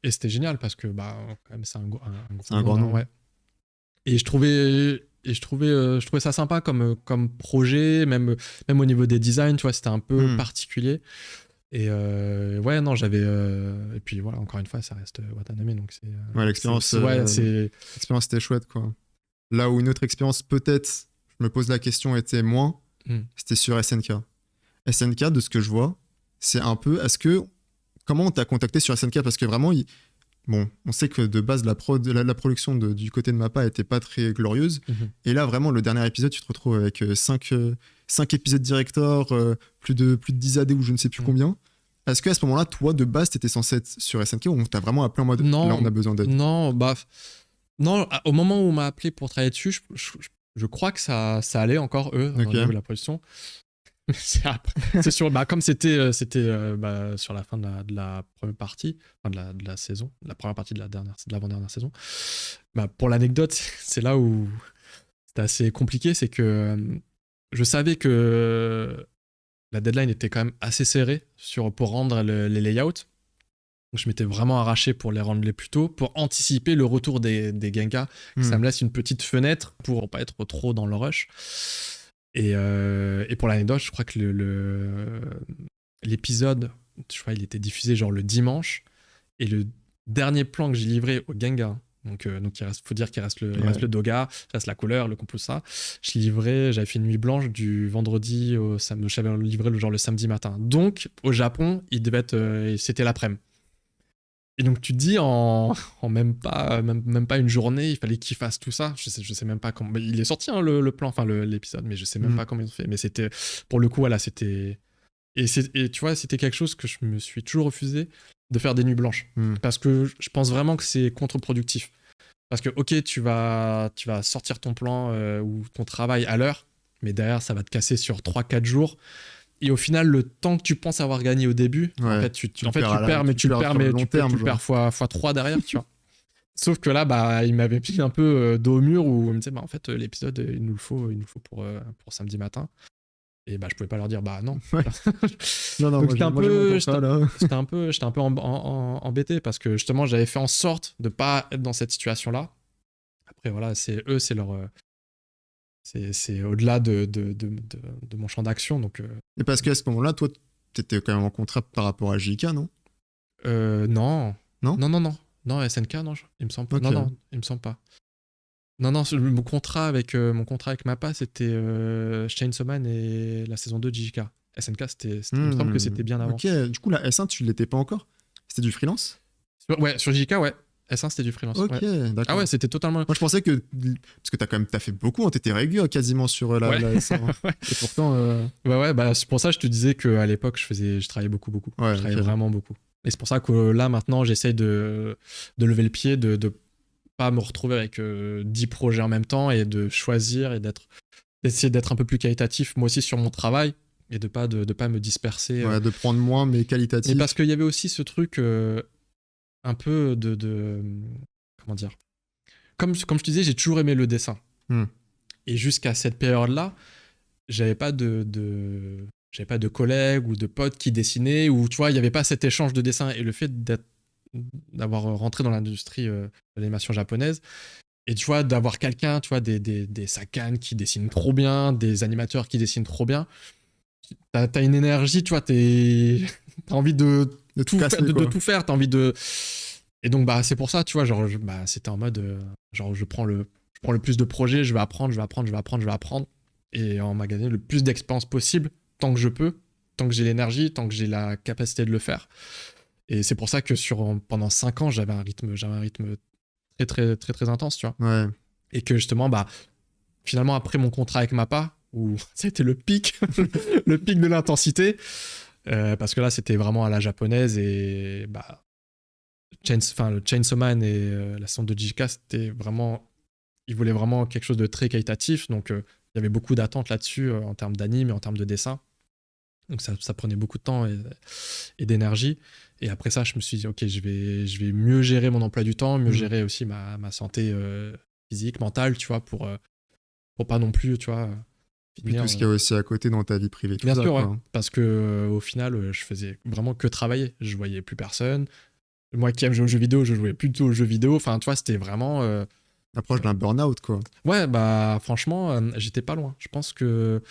Et c'était génial parce que quand même, c'est un grand nom. Ouais. Et je trouvais ça sympa comme projet, même au niveau des designs, tu vois, c'était un peu particulier. Et non, j'avais. Et puis voilà, encore une fois, ça reste Watanabe, donc c'est. L'expérience. L'expérience était chouette, quoi. Là où une autre expérience, peut-être, je me pose la question, était moins, c'était sur SNK. SNK, de ce que je vois, c'est un peu. Comment on t'a contacté sur SNK? Parce que vraiment, bon, on sait que de base, la production du côté de Mappa était pas très glorieuse. Et là, vraiment, le dernier épisode, tu te retrouves avec 5 épisodes director, plus de 10 AD ou je ne sais plus combien. Est-ce qu'à ce moment-là, toi, de base, t'étais censé être sur SNK ou on t'a vraiment appelé en mode non, là, on a besoin d'aide? Non, au moment où on m'a appelé pour travailler dessus, je crois que ça allait encore, eux, au niveau de la production. C'est sûr, comme c'était sur la fin de la première partie, de la saison, la première partie de l'avant-dernière saison. Pour l'anecdote, c'est là où c'était assez compliqué, c'est que je savais que la deadline était quand même assez serrée pour rendre les layouts. Donc je m'étais vraiment arraché pour les rendre les plus tôt, pour anticiper le retour des Gengar. Ça me laisse une petite fenêtre pour pas être trop dans le rush. Et pour l'anecdote, je crois que l'épisode, je crois, il était diffusé genre le dimanche. Et le dernier plan que j'ai livré au Gengar, donc faut dire qu'il reste le Doga, il reste la couleur, le compo, ça. J'avais fait une nuit blanche du vendredi au samedi. J'avais livré le samedi matin. Donc au Japon, il devait être, c'était l'après-midi. Et donc tu te dis en même pas une journée, il fallait qu'il fasse tout ça. Je sais même pas comment. Il est sorti le plan, enfin l'épisode, mais je sais même pas comment ils ont fait. Mais c'était, pour le coup, voilà, c'était. Et tu vois, c'était quelque chose que je me suis toujours refusé de faire des nuits blanches. Parce que je pense vraiment que c'est contre-productif. Parce que, ok, tu vas sortir ton plan ou ton travail à l'heure, mais derrière, ça va te casser sur 3-4 jours. Et au final, le temps que tu penses avoir gagné au début, en fait, tu perds, mais tu perds fois 3 derrière, tu vois. Sauf que là, il m'avait mis un peu dos au mur où il me disait, en fait, l'épisode, il nous le faut pour samedi matin. Et je pouvais pas leur dire, non. Ouais. Non, donc j'étais un peu embêté parce que justement, j'avais fait en sorte de pas être dans cette situation-là. Après, voilà, c'est leur. C'est au-delà de mon champ d'action. Donc, Et parce qu'à ce moment-là, toi, t'étais quand même en contrat par rapport à JK, non? Non. Non? Non, SNK, non, il me semble pas. Okay. Non, il me semble pas. Non, mon contrat avec Mappa, c'était Chainsaw Man et la saison 2 de JK. SNK, il me semble que c'était bien avant. Ok, du coup, la S1, tu l'étais pas encore? C'était du freelance? Sur JK, ouais. S1, c'était du freelance. Ok, d'accord. Ah ouais, c'était totalement. Moi, je pensais que. Parce que t'as fait beaucoup, t'étais régulier quasiment sur la S1. Ouais. Et pourtant. C'est pour ça que je te disais qu'à l'époque, je travaillais beaucoup. Ouais, je travaillais vraiment beaucoup. Et c'est pour ça que là, maintenant, j'essaye de lever le pied, de pas me retrouver avec 10 projets en même temps et de choisir et d'essayer d'être un peu plus qualitatif, moi aussi, sur mon travail et de pas me disperser. Ouais, de prendre moins, mais qualitatif. Mais parce qu'il y avait aussi ce truc un peu de comment dire, comme je te disais, j'ai toujours aimé le dessin. Et jusqu'à cette période-là, j'avais pas de collègues ou de potes qui dessinaient, ou tu vois, il n'y avait pas cet échange de dessin. Et le fait d'avoir rentré dans l'industrie de l'animation japonaise, et tu vois, d'avoir quelqu'un, tu vois, des Sakan qui dessinent trop bien, des animateurs qui dessinent trop bien, t'as une énergie, tu vois, t'as envie de tout faire, t'as envie de. Et donc, c'est pour ça, tu vois, genre, c'était en mode, genre, je prends le plus de projets, je vais apprendre. Et emmagasiner le plus d'expérience possible, tant que je peux, tant que j'ai l'énergie, tant que j'ai la capacité de le faire. Et c'est pour ça que pendant 5 ans, j'avais un rythme très, très, très, très intense, tu vois. Ouais. Et que justement, finalement, après mon contrat avec Mappa, où ça a été le pic, le pic de l'intensité, parce que là, c'était vraiment à la japonaise, et le Chainsaw Man et la saison de JK, c'était vraiment. Ils voulaient vraiment quelque chose de très qualitatif, donc il y avait beaucoup d'attentes là-dessus en termes d'anime et en termes de dessin. Donc ça prenait beaucoup de temps et d'énergie. Et après ça, je me suis dit, ok, je vais mieux gérer mon emploi du temps, mieux gérer aussi ma santé physique, mentale, tu vois, pour pas non plus, tu vois, Puis finir. tout ce qu'il y a aussi à côté dans ta vie privée, tout Bien ça, sûr, ouais. quoi. Parce que au final, je faisais vraiment que travailler. Je voyais plus personne. Moi qui aime jouer aux jeux vidéo, je jouais plutôt aux jeux vidéo. Enfin, tu vois, c'était vraiment. Approche d'un burn-out, quoi. Ouais, bah franchement, j'étais pas loin. Je pense que,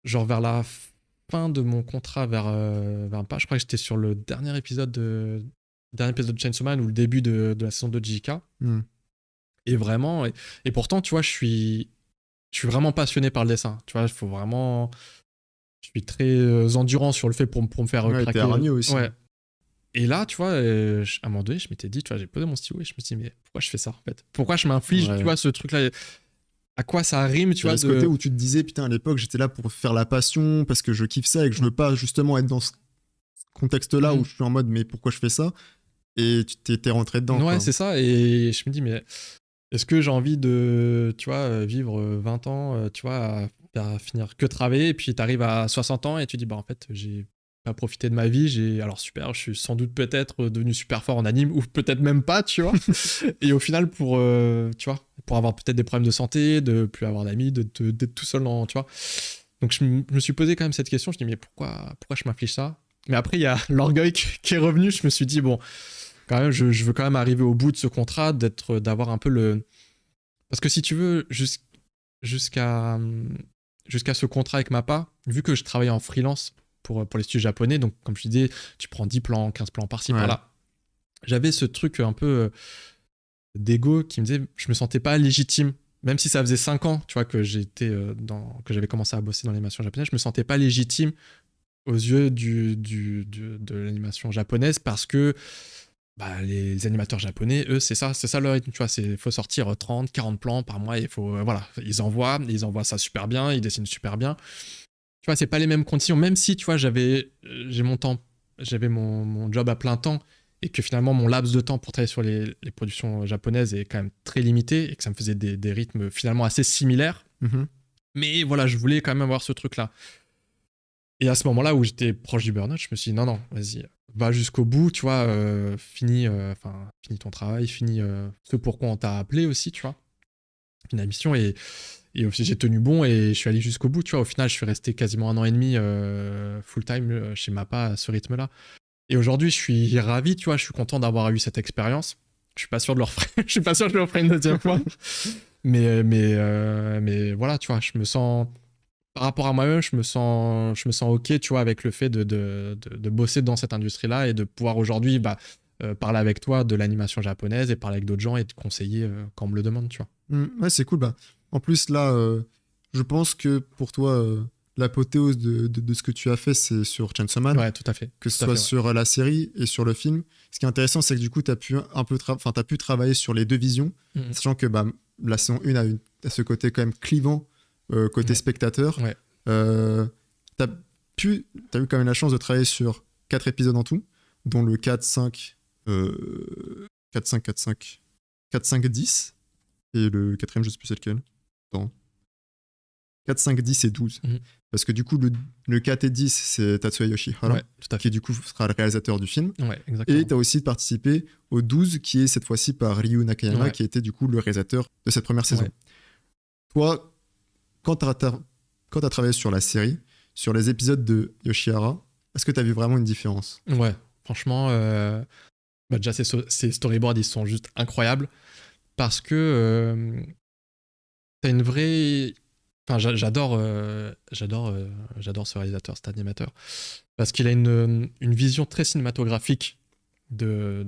genre, vers la fin de mon contrat, vers pas, je crois que j'étais sur le dernier épisode de Chainsaw Man ou le début de la saison 2 de JK. Hmm. Et vraiment, et pourtant, tu vois, je suis vraiment passionné par le dessin. Tu vois, il faut vraiment. Je suis très endurant sur le fait pour me faire Ouais, t'es craquer. hargneux aussi. Ouais. Et là, tu vois, à un moment donné, je m'étais dit, tu vois, j'ai posé mon stylo et je me suis dit, mais pourquoi je fais ça en fait? Pourquoi je m'inflige, Ouais. tu vois, ce truc-là? À quoi ça rime, tu Il y vois, a ce côté où tu te disais, putain, à l'époque, j'étais là pour faire la passion, parce que je kiffe ça et que je veux pas justement être dans ce contexte-là où je suis en mode, mais pourquoi je fais ça? Et tu t'es rentré dedans, Ouais, quoi. c'est ça. Et je me dis, mais est-ce que j'ai envie de, tu vois, vivre 20 ans, tu vois, à finir que travailler, et puis t'arrives à 60 ans et tu dis, bah en fait, j'ai pas profité de ma vie, alors super, je suis sans doute peut-être devenu super fort en anime, ou peut-être même pas, tu vois. Et au final, tu vois, pour avoir peut-être des problèmes de santé, de plus avoir d'amis, d'être tout seul tu vois. Donc je me suis posé quand même cette question, je me dis, mais pourquoi je m'inflige ça? Mais après, il y a l'orgueil qui est revenu, je me suis dit, bon, quand même, je veux quand même arriver au bout de ce contrat, d'avoir un peu le... Parce que si tu veux, jusqu'à ce contrat avec Mappa, vu que je travaillais en freelance pour les studios japonais, donc comme je disais, tu prends 10 plans, 15 plans par-ci, par-là, j'avais ce truc un peu d'ego qui me disait, je me sentais pas légitime. Même si ça faisait 5 ans, tu vois, que j'avais commencé à bosser dans l'animation japonaise, je me sentais pas légitime aux yeux de l'animation japonaise, parce que bah, les animateurs japonais, eux, c'est ça leur rythme, tu vois, il faut sortir 30, 40 plans par mois, il faut, voilà, ils envoient ça super bien, ils dessinent super bien. Tu vois, c'est pas les mêmes conditions, même si, tu vois, j'avais mon job à plein temps, et que finalement, mon laps de temps pour travailler sur les productions japonaises est quand même très limité, et que ça me faisait des rythmes finalement assez similaires. Mm-hmm. Mais voilà, je voulais quand même avoir ce truc-là. Et à ce moment-là où j'étais proche du burn-out, je me suis dit, non, vas-y, va jusqu'au bout, tu vois, finis ton travail, finis ce pourquoi on t'a appelé aussi, tu vois. Finis la mission, et aussi j'ai tenu bon et je suis allé jusqu'au bout, tu vois. Au final, je suis resté quasiment 1 an et demi full-time chez Mappa à ce rythme-là. Et aujourd'hui, je suis ravi, tu vois, je suis content d'avoir eu cette expérience. Je suis pas sûr de je suis pas sûr que je le referai une deuxième fois. Mais voilà, tu vois, je me sens... Par rapport à moi-même, je me sens ok, tu vois, avec le fait de bosser dans cette industrie-là, et de pouvoir aujourd'hui parler avec toi de l'animation japonaise, et parler avec d'autres gens et te conseiller quand on me le demande, tu vois. Ouais, c'est cool. Bah, en plus, là, je pense que pour toi, l'apothéose de ce que tu as fait, c'est sur Chainsaw Man. Ouais, tout à fait. Que ce soit sur la série et sur le film. Ce qui est intéressant, c'est que du coup, tu as pu travailler sur les deux visions, sachant que bah, la saison 1 a ce côté quand même clivant, côté spectateur. Ouais. Tu as eu quand même la chance de travailler sur 4 épisodes en tout, dont le 4, 5, 10, et le quatrième, je sais plus c'est lequel. Attends. 4, 5, 10 et 12. Parce que du coup, le 4 et 10, c'est Tatsuya Yoshihara, qui du coup sera le réalisateur du film. Ouais, exactement. Et tu as aussi participé au 12, qui est cette fois-ci par Ryu Nakayama, qui était du coup le réalisateur de cette première saison. Toi, quand tu as travaillé sur la série, sur les épisodes de Yoshihara, est-ce que tu as vu vraiment une différence? Ouais, franchement, déjà ces storyboards, ils sont juste incroyables, parce que t'as une vraie... Enfin, j'adore ce réalisateur, cet animateur, parce qu'il a une vision très cinématographique de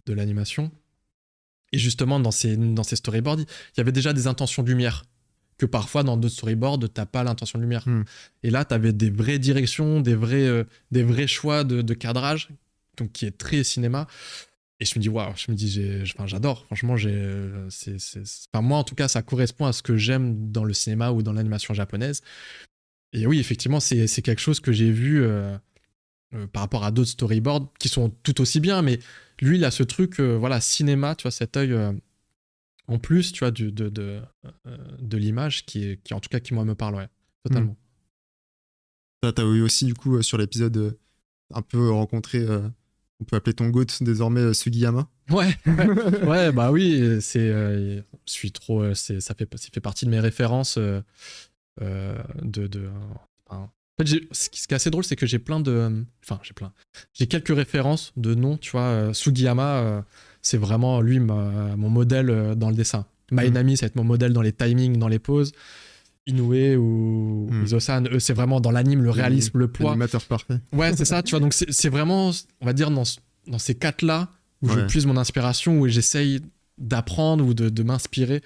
l'animation. Et justement, dans ces storyboards, il y avait déjà des intentions de lumière, que parfois, dans d'autres storyboards, t'as pas l'intention de lumière. Et là, t'avais des vraies directions, des vrais choix de cadrage, donc qui est très cinéma. Et je me dis, waouh, j'adore. Franchement, moi, en tout cas, ça correspond à ce que j'aime dans le cinéma ou dans l'animation japonaise. Et oui, effectivement, c'est quelque chose que j'ai vu par rapport à d'autres storyboards qui sont tout aussi bien, mais lui, il a ce truc, voilà, cinéma, tu vois, cet œil en plus, tu vois, de l'image qui en tout cas, qui moi me parle, ouais, totalement. T'as eu aussi, du coup, sur l'épisode, un peu rencontré, on peut appeler ton GOAT désormais Sugiyama. Ouais, ouais, bah oui, je suis trop, ça fait partie de mes références enfin, en fait, ce qui est assez drôle, c'est que j'ai j'ai quelques références de noms, tu vois. Sugiyama, c'est vraiment lui mon modèle dans le dessin. Mainami, ça va être mon modèle dans les timings, dans les poses. Inoue ou Izo-san, eux, c'est vraiment dans l'anime, le réalisme, le poids. L'animateur parfait. Ouais, c'est ça, tu vois. Donc, c'est vraiment, on va dire, dans ces quatre-là où je puise mon inspiration, où j'essaye d'apprendre ou de m'inspirer.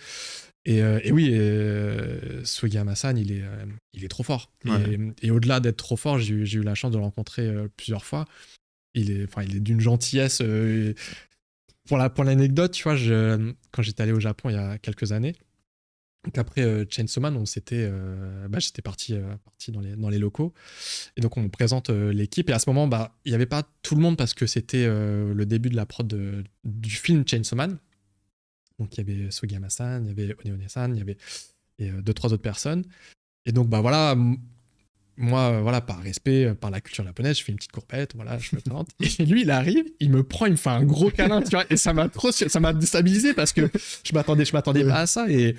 Et oui, Sugiyama-san, il est trop fort. Ouais. Et au-delà d'être trop fort, j'ai eu la chance de le rencontrer plusieurs fois. Il est d'une gentillesse. Pour l'anecdote, tu vois, quand j'étais allé au Japon il y a quelques années, donc après Chainsaw Man, j'étais parti dans les locaux. Et donc on me présente l'équipe. Et à ce moment, il n'y avait pas tout le monde parce que c'était le début de la prod du film Chainsaw Man. Donc il y avait Sugiyama-san, il y avait One-One-san, il y avait deux, trois autres personnes. Et donc voilà, moi, voilà, par respect, par la culture japonaise, je fais une petite courpette, voilà, je me présente. Et lui, il arrive, il me prend, il me fait un gros câlin, tu vois. Et ça m'a déstabilisé parce que je m'attendais pas à ça. Et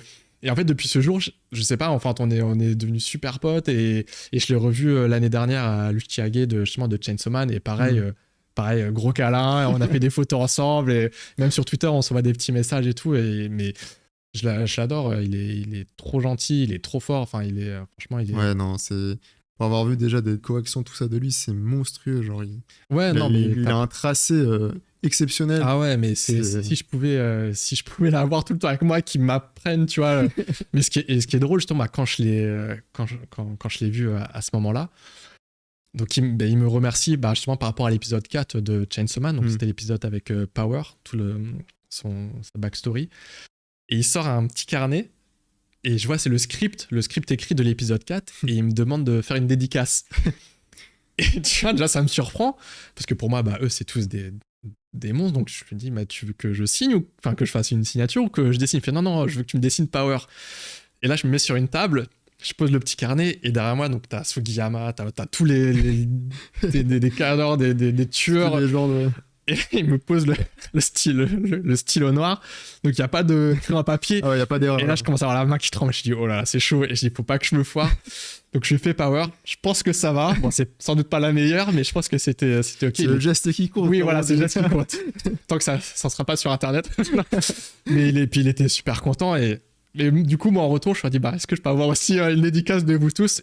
en fait, depuis ce jour, je sais pas, enfin, on est devenus super potes. Et je l'ai revu l'année dernière à l'Uchiage de Chainsaw Man. Et pareil, gros câlin, on a fait des photos ensemble. Et même sur Twitter, on s'envoie des petits messages et tout. Mais je l'adore, il est trop gentil, il est trop fort. Enfin, franchement, il est. Ouais, non, c'est. Pour avoir vu déjà des corrections, tout ça de lui, c'est monstrueux. Genre, il a un tracé exceptionnel. Ah ouais, mais si je pouvais l'avoir tout le temps avec moi, qu'il m'apprenne, tu vois. Mais ce qui est drôle, justement, quand je l'ai vu à ce moment-là, donc il me remercie justement par rapport à l'épisode 4 de Chainsaw Man. Donc c'était l'épisode avec Power, sa backstory. Et il sort un petit carnet. Et je vois, c'est le script écrit de l'épisode 4, et il me demande de faire une dédicace. Et tu vois, déjà, ça me surprend, parce que pour moi, eux, c'est tous des monstres, donc je me dis, tu veux que je signe, enfin, que je fasse une signature, ou que je dessine? Il fait, non, je veux que tu me dessines Power. Et là, je me mets sur une table, je pose le petit carnet, et derrière moi, donc, t'as Sugiyama, t'as tous des cadors, des tueurs. Les genres de... Et il me pose le stylo noir. Donc, il n'y a pas de crayon à papier. Ah ouais, il n'y a pas d'erreur. Et là, je commence à avoir la main qui tremble. Je dis, oh là là, c'est chaud. Et je dis, faut pas que je me foire. Donc, je fais Power. Je pense que ça va. Bon, c'est sans doute pas la meilleure, mais je pense que c'était OK. C'est le geste qui compte. Oui, voilà, c'est le geste qui compte. Tant que ça ne sera pas sur Internet. Mais puis, il était super content. Et du coup, moi, en retour, je me suis dit, est-ce que je peux avoir aussi une dédicace de vous tous?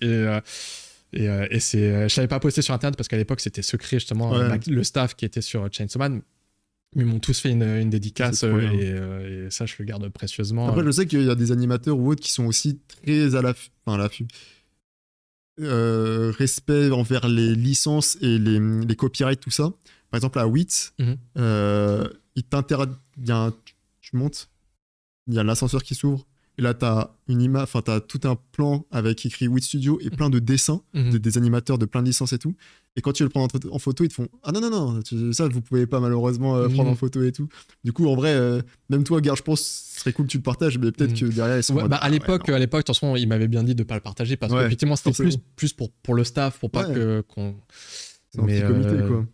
Et je savais pas poster sur Internet parce qu'à l'époque, c'était secret, justement. Ouais. Le staff qui était sur Chainsaw Man, ils m'ont tous fait une dédicace et ça, je le garde précieusement. Après, je sais qu'il y a des animateurs ou autres qui sont aussi très à l'affût. Respect envers les licences et les copyrights, tout ça. Par exemple, à WIT, il t'interdit. Tu montes, il y a l'ascenseur qui s'ouvre. Et là, t'as tout un plan avec écrit WIT Studio et plein de dessins des animateurs de plein de licences et tout. Et quand tu veux le prendre en photo, ils te font ah non, ça vous pouvez pas malheureusement prendre en photo et tout. Du coup, en vrai, même toi, je pense, ce serait cool que tu le partages, mais peut-être que derrière ils sont. À l'époque, de toute façon, il m'avait bien dit de pas le partager parce qu'effectivement, c'était plus pour le staff, pour pas qu'on. C'est un petit comité, quoi.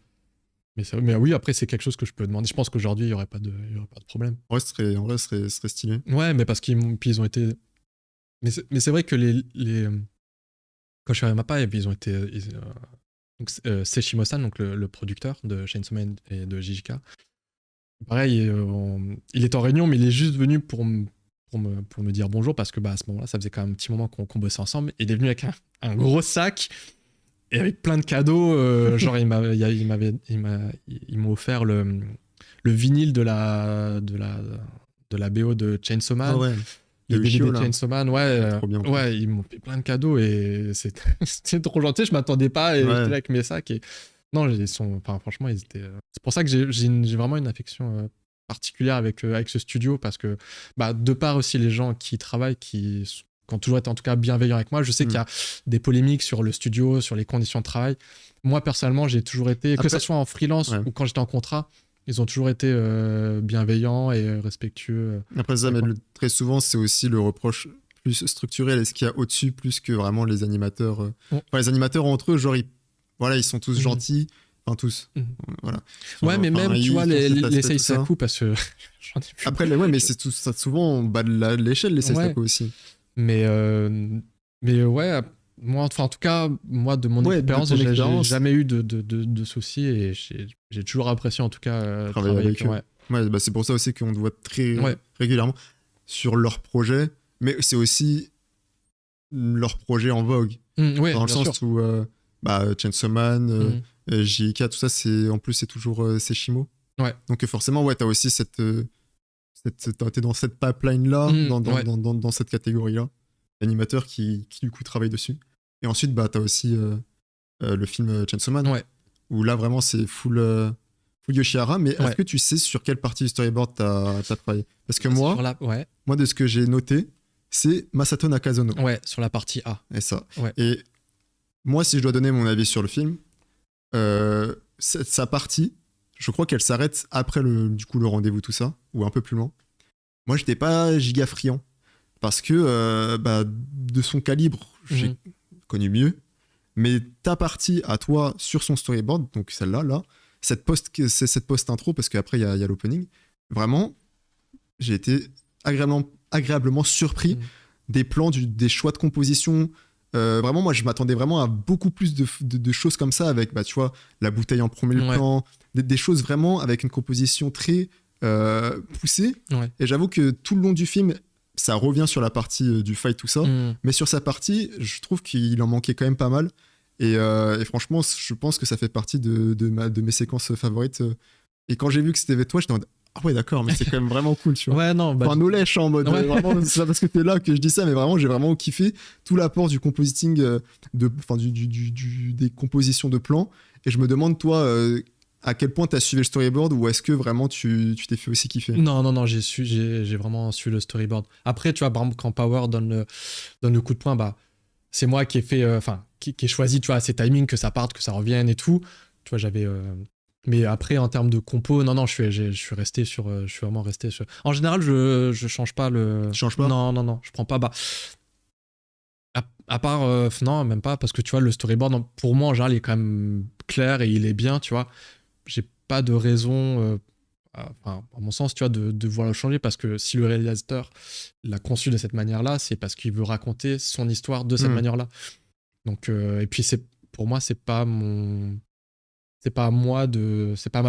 Mais oui, après, c'est quelque chose que je peux demander. Je pense qu'aujourd'hui, il n'y aurait pas de problème. En vrai, ce serait stylé. Ouais, mais parce qu'ils ont été. Mais c'est vrai que quand je suis arrivé à Mappa, ils ont été. Donc, Seshimo-san, donc le producteur de Chainsaw Man et de JJK. Pareil, il est en réunion, mais il est juste venu pour me dire bonjour parce que à ce moment-là, ça faisait quand même un petit moment qu'on bossait ensemble. Il est venu avec un gros sac. Et avec plein de cadeaux, genre ils m'ont offert le vinyle de la BO de Chainsaw Man. Ah ouais. Le DVD de Chainsaw Man, trop bien, ouais, ils m'ont fait plein de cadeaux et c'était trop gentil. Je m'attendais pas et j'étais là avec mes sacs et non, franchement, ils étaient. C'est pour ça que j'ai vraiment une affection particulière avec ce studio parce que de part aussi les gens qui y travaillent qui ont toujours été en tout cas bienveillants avec moi. Je sais qu'il y a des polémiques sur le studio, sur les conditions de travail. Moi, personnellement, j'ai toujours été, que ce soit en freelance ou quand j'étais en contrat, ils ont toujours été bienveillants et respectueux. Après ça, mais très souvent, c'est aussi le reproche plus structurel et ce qu'il y a au-dessus plus que vraiment les animateurs. Ouais. Enfin, les animateurs entre eux, genre, ils sont tous gentils. Enfin, tous. Voilà. Ouais, mais Enfin, même, tu ils vois, font cet aspect, les tout ça. Seisaku, parce que j'en ai vu. Après, ouais, mais c'est tout ça, souvent en bas de l'échelle, les Seisaku aussi. Mais ouais, moi, enfin, en tout cas, moi, de mon Ouais, de expérience, ton j'ai expérience. jamais eu de soucis et j'ai toujours apprécié, en tout cas, Travailler avec eux. Ouais. Ouais, bah, c'est pour ça aussi qu'on te voit très Ouais. régulièrement sur leurs projets, mais c'est aussi leurs projets en vogue. Ouais, Dans le bien sens sûr. où Chainsaw Man, JIK, tout ça, en plus, c'est toujours Seshimo. Ouais. Donc forcément, ouais, t'as aussi t'es dans cette pipeline-là, Ouais. dans cette catégorie-là, animateurs qui du coup travaillent dessus. Et ensuite, bah, t'as aussi le film Chainsaw Man, Ouais. où là, vraiment, c'est full Yoshihara. Mais est-ce Ouais. que tu sais sur quelle partie du storyboard t'as travaillé? Parce que Sur moi, de ce que j'ai noté, c'est Masato Nakazono. Ouais, sur la partie A. Et ça. Ouais. Et moi, si je dois donner mon avis sur le film, sa partie, je crois qu'elle s'arrête après le rendez-vous, tout ça, ou un peu plus loin. Moi, j'étais pas giga friand. Parce que de son calibre, j'ai connu mieux. Mais ta partie à toi sur son storyboard, donc celle-là, cette post-intro, parce qu'après, il y a l'opening, vraiment, j'ai été agréablement surpris des plans, des choix de composition. Vraiment, moi, je m'attendais vraiment à beaucoup plus de choses comme ça, avec, tu vois, la bouteille en premier plan, des choses vraiment avec une composition très poussée. Ouais. Et j'avoue que tout le long du film, ça revient sur la partie du fight, tout ça. Mais sur sa partie, je trouve qu'il en manquait quand même pas mal. Et franchement, je pense que ça fait partie de mes séquences favorites. Et quand j'ai vu que c'était avec toi, j'étais en mode, ah ouais, d'accord, mais c'est quand même vraiment cool, tu vois. Ouais, non, enfin, no lèche en mode, vraiment, c'est pas parce que t'es là que je dis ça, mais vraiment, j'ai vraiment kiffé tout l'apport du compositing, des compositions de plans. Et je me demande, toi, à quel point t'as suivi le storyboard, ou est-ce que vraiment tu t'es fait aussi kiffer? Non, j'ai vraiment su le storyboard. Après, tu vois, par exemple, quand Power donne le coup de poing, bah, c'est moi qui ai fait, qui ai choisi, tu vois, ces timings, que ça parte, que ça revienne et tout. Tu vois, j'avais. Mais après, en termes de compo, non, je suis resté sur. Je suis vraiment resté sur. En général, je change pas le. Tu changes pas? Non, je prends pas. Bah, à part. Non, même pas, parce que tu vois, le storyboard, pour moi, en général, il est quand même clair et il est bien, tu vois. J'ai pas de raison. Enfin, à mon sens, tu vois, de vouloir le changer, parce que si le réalisateur l'a conçu de cette manière-là, c'est parce qu'il veut raconter son histoire de cette manière-là. Donc, et puis pour moi, c'est pas ma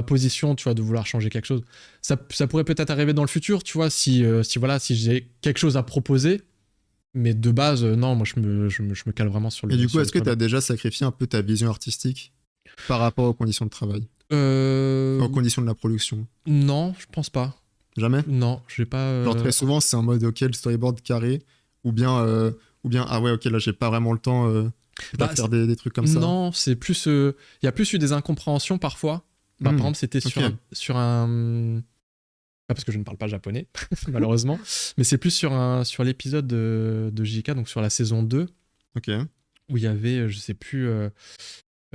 position, tu vois, de vouloir changer quelque chose. Ça pourrait peut-être arriver dans le futur, tu vois, si j'ai quelque chose à proposer, mais de base, non, moi je me cale vraiment sur le. Et du coup, est-ce que tu as déjà sacrifié un peu ta vision artistique par rapport aux conditions de travail? Aux conditions de la production? Non, je pense pas. Jamais? Non, je vais pas. Genre très souvent, c'est en mode ok, le storyboard carré, ou bien ah ouais, ok, là j'ai pas vraiment le temps de faire des trucs comme ça. Non, c'est plus. Il y a plus eu des incompréhensions parfois. Par exemple, c'était sur un. Pas parce que je ne parle pas japonais, malheureusement, mais c'est plus sur l'épisode de JK, donc sur la saison 2, où il y avait, je sais plus,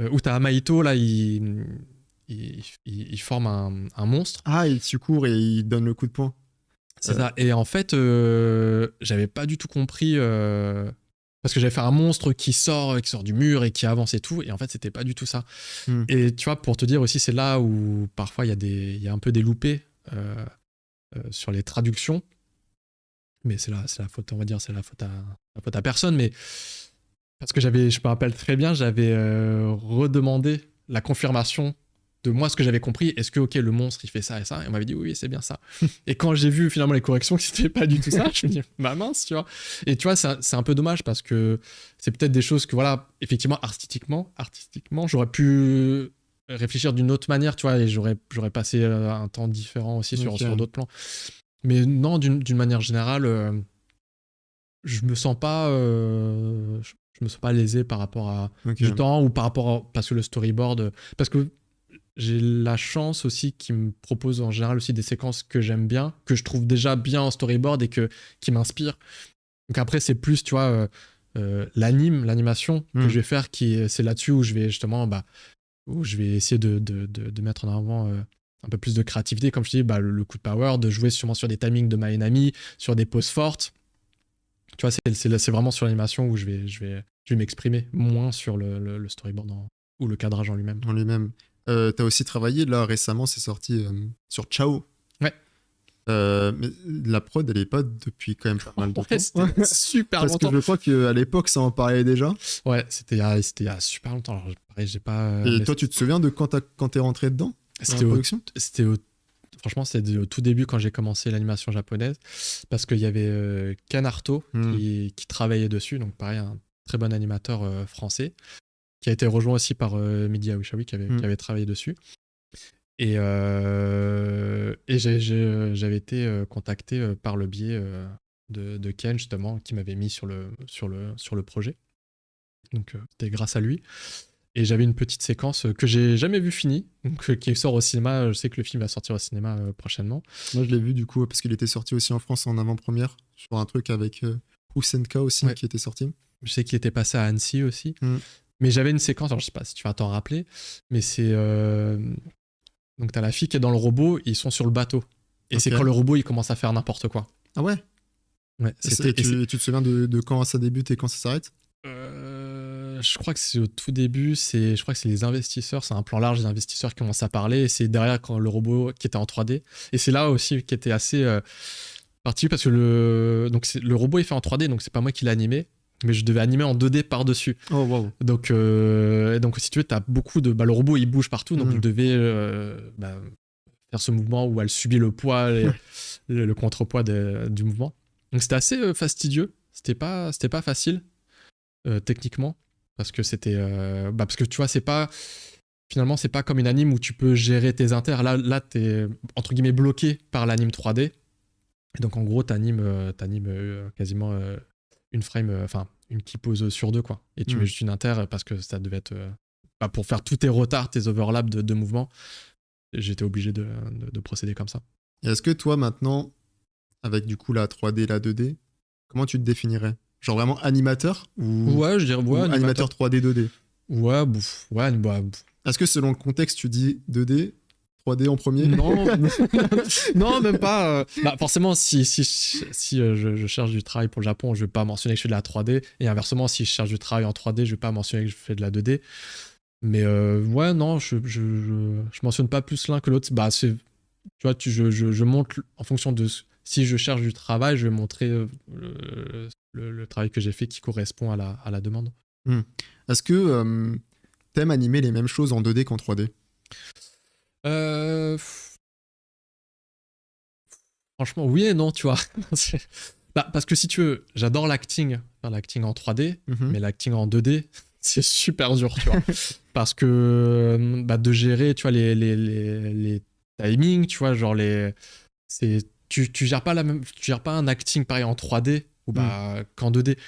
où t'as Amaito, là, il forme un monstre. Ah, il secourt et il donne le coup de poing. C'est ça. Et en fait, j'avais pas du tout compris, parce que j'avais fait un monstre qui sort du mur et qui avance et tout, et en fait, c'était pas du tout ça. Et tu vois, pour te dire aussi, c'est là où parfois il y a un peu des loupés sur les traductions, mais c'est la faute, on va dire, c'est la faute à personne, mais parce que je me rappelle très bien, j'avais redemandé la confirmation de moi, ce que j'avais compris. Est-ce que, ok, le monstre, il fait ça et ça? Et on m'avait dit, oui, c'est bien ça. Et quand j'ai vu finalement les corrections, que c'était pas du tout ça, je me dis, bah mince, tu vois. Et tu vois, c'est un peu dommage, parce que c'est peut-être des choses que, voilà, effectivement, artistiquement, j'aurais pu réfléchir d'une autre manière, tu vois, et j'aurais passé un temps différent aussi sur d'autres plans. Mais non, d'une manière générale, je me sens pas lésé par rapport à du temps, ou par rapport parce que le storyboard, parce que j'ai la chance aussi qu'ils me proposent en général aussi des séquences que j'aime bien, que je trouve déjà bien en storyboard et qui m'inspirent. Donc après, c'est plus, tu vois, l'animation que je vais faire, c'est là-dessus où je vais justement, où je vais essayer de mettre en avant un peu plus de créativité, comme je dis, le coup de power, de jouer sûrement sur des timings de My Enemy, sur des poses fortes. Tu vois, c'est vraiment sur l'animation où je vais m'exprimer, moins sur le storyboard ou le cadrage en lui-même. En lui-même. T'as aussi travaillé, là, récemment, c'est sorti sur Ciao. Ouais. Mais la prod, elle est pas depuis quand même pas mal de temps. C'était super Parce longtemps. que je crois qu'à l'époque, ça en parlait déjà. Ouais, c'était il y a super longtemps. Alors, pareil, j'ai pas. Et toi, tu te souviens de quand t'es rentré dedans dans la production? Franchement, c'était au tout début quand j'ai commencé l'animation japonaise, parce qu'il y avait Ken Arto qui travaillait dessus, donc pareil, un très bon animateur français, qui a été rejoint aussi par Midi Awishawi qui avait travaillé dessus. Et j'avais été contacté par le biais de Ken, justement, qui m'avait mis sur le projet. Donc, c'était grâce à lui. Et j'avais une petite séquence que j'ai jamais vue finie, donc, qui sort au cinéma. Je sais que le film va sortir au cinéma prochainement. Moi, je l'ai vu du coup, parce qu'il était sorti aussi en France en avant-première, sur un truc avec Usenka aussi, qui était sorti. Je sais qu'il était passé à Annecy aussi. Mais j'avais une séquence, alors je sais pas si tu vas t'en rappeler, mais c'est... Donc t'as la fille qui est dans le robot, ils sont sur le bateau. Et c'est quand le robot, il commence à faire n'importe quoi. Ah ouais? Ouais. Tu te souviens de quand ça débute et quand ça s'arrête? Je crois que c'est au tout début, je crois que c'est les investisseurs, c'est un plan large, les investisseurs qui commencent à parler, et c'est derrière quand le robot qui était en 3D. Et c'est là aussi qui était assez particulier, parce que le robot est fait en 3D, donc c'est pas moi qui l'ai animé, mais je devais animer en 2D par-dessus. Oh wow. Donc si tu veux, t'as beaucoup de... le robot, il bouge partout, donc je devais faire ce mouvement où elle subit le poids, le contrepoids du mouvement. Donc c'était assez fastidieux, c'était pas facile. Techniquement, parce que c'était parce que tu vois, finalement c'est pas comme une anime où tu peux gérer tes inters. Là t'es entre guillemets bloqué par l'anime 3D, et donc en gros t'animes quasiment une frame, enfin une qui pose sur deux, quoi, et tu mets juste une inter, parce que ça devait être pour faire tous tes retards, tes overlaps de mouvements. J'étais obligé de procéder comme ça. Et est-ce que toi maintenant, avec du coup la 3D, la 2D, comment tu te définirais? Genre vraiment animateur Ouais, je dirais animateur 3D, 2D. Ouais, Est-ce que selon le contexte, tu dis 2D, 3D en premier? Non, non, même pas. Forcément, si je cherche du travail pour le Japon, je vais pas mentionner que je fais de la 3D. Et inversement, si je cherche du travail en 3D, je vais pas mentionner que je fais de la 2D. Mais ouais, non, je mentionne pas plus l'un que l'autre. Tu vois, je montre en fonction de... Si je cherche du travail, je vais montrer le travail que j'ai fait qui correspond à la demande. Est-ce que t'aimes animer les mêmes choses en 2D qu'en 3D? Franchement, oui et non, tu vois. Parce que si tu veux, j'adore l'acting en 3D, mais l'acting en 2D, c'est super dur, tu vois. Parce que de gérer, tu vois, les timings, tu vois, genre tu gères pas un acting pareil en 3D ou qu'en 2D.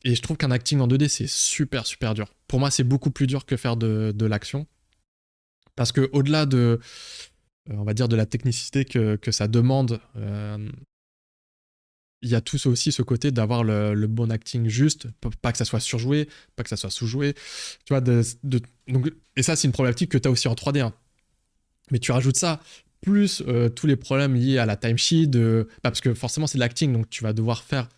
Et je trouve qu'un acting en 2D, c'est super, super dur. Pour moi, c'est beaucoup plus dur que faire de l'action. Parce que au-delà de, on va dire, de la technicité que ça demande, il y a tout aussi ce côté d'avoir le bon acting juste, pas que ça soit surjoué, pas que ça soit sous-joué. Tu vois, donc, et ça, c'est une problématique que tu as aussi en 3D. Hein. Mais tu rajoutes ça, plus tous les problèmes liés à la timesheet, parce que forcément, c'est de l'acting, donc tu vas devoir faire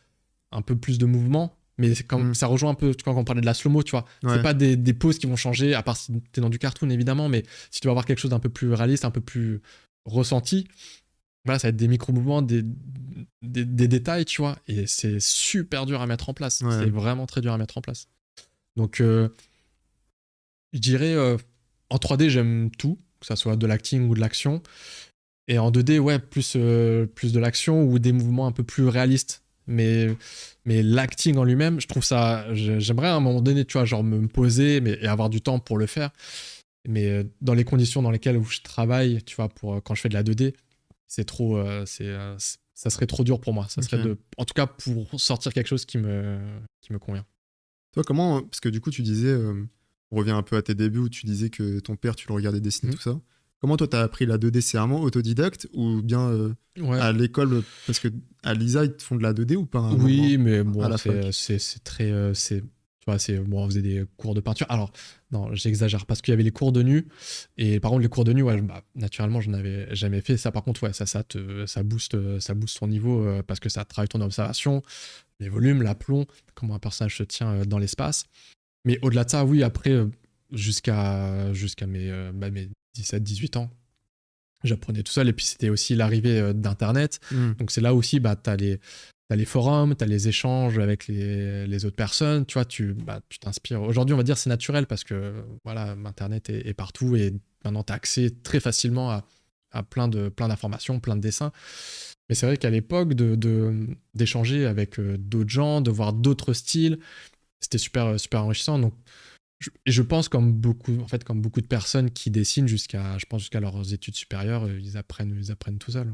un peu plus de mouvements. Mais ça rejoint un peu, tu vois, quand on parlait de la slow-mo, tu vois. Ouais. C'est pas des poses qui vont changer, à part si t'es dans du cartoon, évidemment, mais si tu vas avoir quelque chose d'un peu plus réaliste, un peu plus ressenti, voilà, ça va être des micro-mouvements, des détails, tu vois. Et c'est super dur à mettre en place. Ouais. C'est vraiment très dur à mettre en place. Donc, je dirais, en 3D, j'aime tout, que ça soit de l'acting ou de l'action. Et en 2D, ouais, plus de l'action ou des mouvements un peu plus réalistes. Mais l'acting en lui-même, je trouve ça... J'aimerais à un moment donné, tu vois, genre me poser et avoir du temps pour le faire. Mais dans les conditions dans lesquelles je travaille, tu vois, quand je fais de la 2D, c'est trop... ça serait trop dur pour moi. Ça serait en tout cas, pour sortir quelque chose qui me convient. Toi, comment... Parce que du coup, tu disais... on revient un peu à tes débuts où tu disais que ton père, tu le regardais dessiner, tout ça. Comment toi, t'as appris la 2D? C'est vraiment autodidacte ou bien à l'école? Parce que à l'ISA, ils te font de la 2D ou pas? Oui, mais bon, c'est très... tu vois, bon, on faisait des cours de peinture. Alors, non, j'exagère, parce qu'il y avait les cours de nu. Et par contre, les cours de nu, ouais, naturellement, je n'avais jamais fait. Ça, par contre, ouais, ça booste ton niveau, parce que ça travaille ton observation. les volumes, l'aplomb, comment un personnage se tient dans l'espace. Mais au-delà de ça, oui, après, jusqu'à mes 17-18 ans, j'apprenais tout seul. Et puis, c'était aussi l'arrivée d'Internet. Donc, c'est là aussi, t'as les forums, t'as les échanges avec les autres personnes. Tu vois, tu t'inspires. Aujourd'hui, on va dire c'est naturel parce que voilà, Internet est partout et maintenant, tu as accès très facilement à plein d'informations, plein de dessins. Mais c'est vrai qu'à l'époque, d'échanger avec d'autres gens, de voir d'autres styles, c'était super, super enrichissant. Donc, je pense comme beaucoup de personnes qui dessinent jusqu'à leurs études supérieures, ils apprennent tout seuls.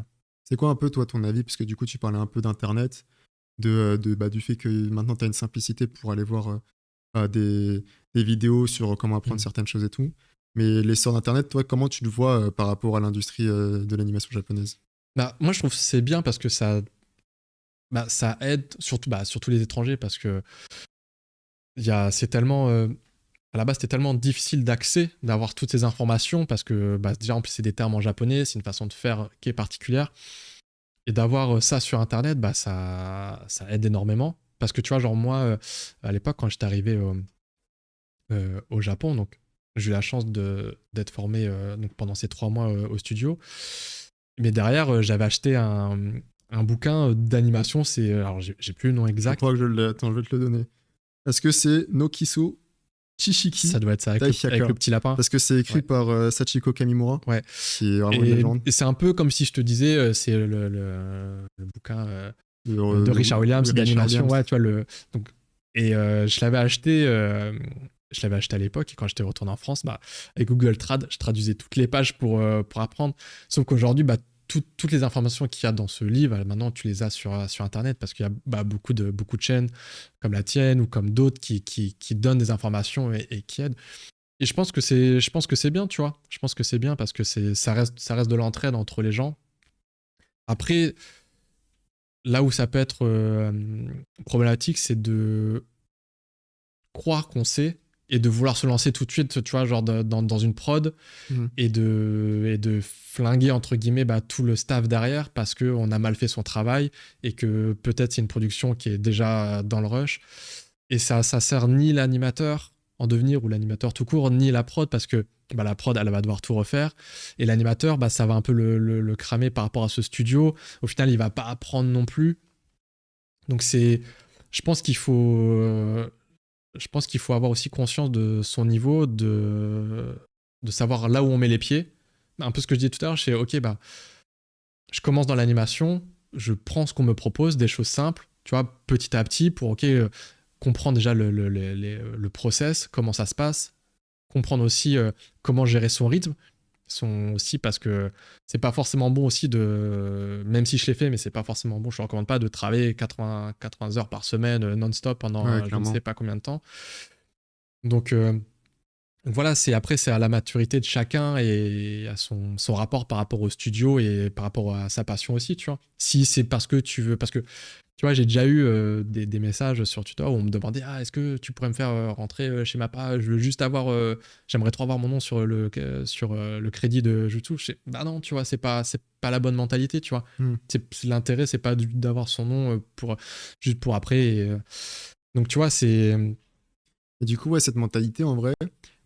C'est quoi un peu, toi, ton avis? Parce que du coup, tu parlais un peu d'Internet, du fait que maintenant, tu as une simplicité pour aller voir des vidéos sur comment apprendre certaines choses et tout. Mais l'essor d'Internet, toi, comment tu le vois par rapport à l'industrie de l'animation japonaise? Moi, je trouve que c'est bien parce que ça aide surtout les étrangers parce que c'est tellement à la base c'était tellement difficile d'accès, d'avoir toutes ces informations parce que déjà en plus c'est des termes en japonais, c'est une façon de faire qui est particulière et d'avoir ça sur internet, ça aide énormément parce que tu vois genre moi à l'époque quand j'étais arrivé au Japon, donc j'ai eu la chance d'être formé donc pendant ces 3 mois au studio, mais derrière j'avais acheté un bouquin d'animation, alors j'ai plus le nom Je exact. crois que je l'ai. Attends, je vais te le donner. Est-ce que c'est Nokiso Chishiki Ça doit être ça, avec Taihaka? le petit lapin. Parce que c'est écrit par Sachiko Kamimura, Ouais. qui est vraiment une légende. Et c'est un peu comme si je te disais, c'est le bouquin de Richard Williams, d'animation. Ouais, tu vois, je l'avais acheté. À l'époque et quand j'étais retourné en France, avec Google Trad, je traduisais toutes les pages pour apprendre. Sauf qu'aujourd'hui, toutes les informations qu'il y a dans ce livre, maintenant tu les as sur Internet parce qu'il y a beaucoup de chaînes comme la tienne ou comme d'autres qui donnent des informations et qui aident. Et je pense que c'est bien, tu vois. Je pense que c'est bien parce que ça reste de l'entraide entre les gens. Après, là où ça peut être problématique, c'est de croire qu'on sait et de vouloir se lancer tout de suite, tu vois, genre dans une prod et de flinguer, entre guillemets, tout le staff derrière parce qu'on a mal fait son travail et que peut-être c'est une production qui est déjà dans le rush. Et ça sert ni l'animateur en devenir ou l'animateur tout court, ni la prod parce que la prod, elle va devoir tout refaire. Et l'animateur, ça va un peu le cramer par rapport à ce studio. Au final, il va pas apprendre non plus. Donc je pense qu'il faut avoir aussi conscience de son niveau, de savoir là où on met les pieds. Un peu ce que je disais tout à l'heure, c'est ok, je commence dans l'animation, je prends ce qu'on me propose, des choses simples, tu vois, petit à petit, pour comprendre déjà le process, comment ça se passe, comprendre aussi comment gérer son rythme, aussi parce que c'est pas forcément bon aussi même si je l'ai fait, mais c'est pas forcément bon, je ne recommande pas de travailler 80 heures par semaine non-stop pendant je ne sais pas combien de temps. Donc voilà, c'est à la maturité de chacun et à son rapport par rapport au studio et par rapport à sa passion aussi, tu vois. Si c'est parce que tu veux, parce que tu vois, j'ai déjà eu des messages sur Twitter où on me demandait est-ce que tu pourrais me faire rentrer chez Mappa, je veux juste j'aimerais trop avoir mon nom sur le crédit de Jutsu. Non, tu vois, c'est pas la bonne mentalité, tu vois. L'intérêt, c'est pas d'avoir son nom juste pour après. Donc tu vois, c'est. Et du coup, ouais, cette mentalité, en vrai,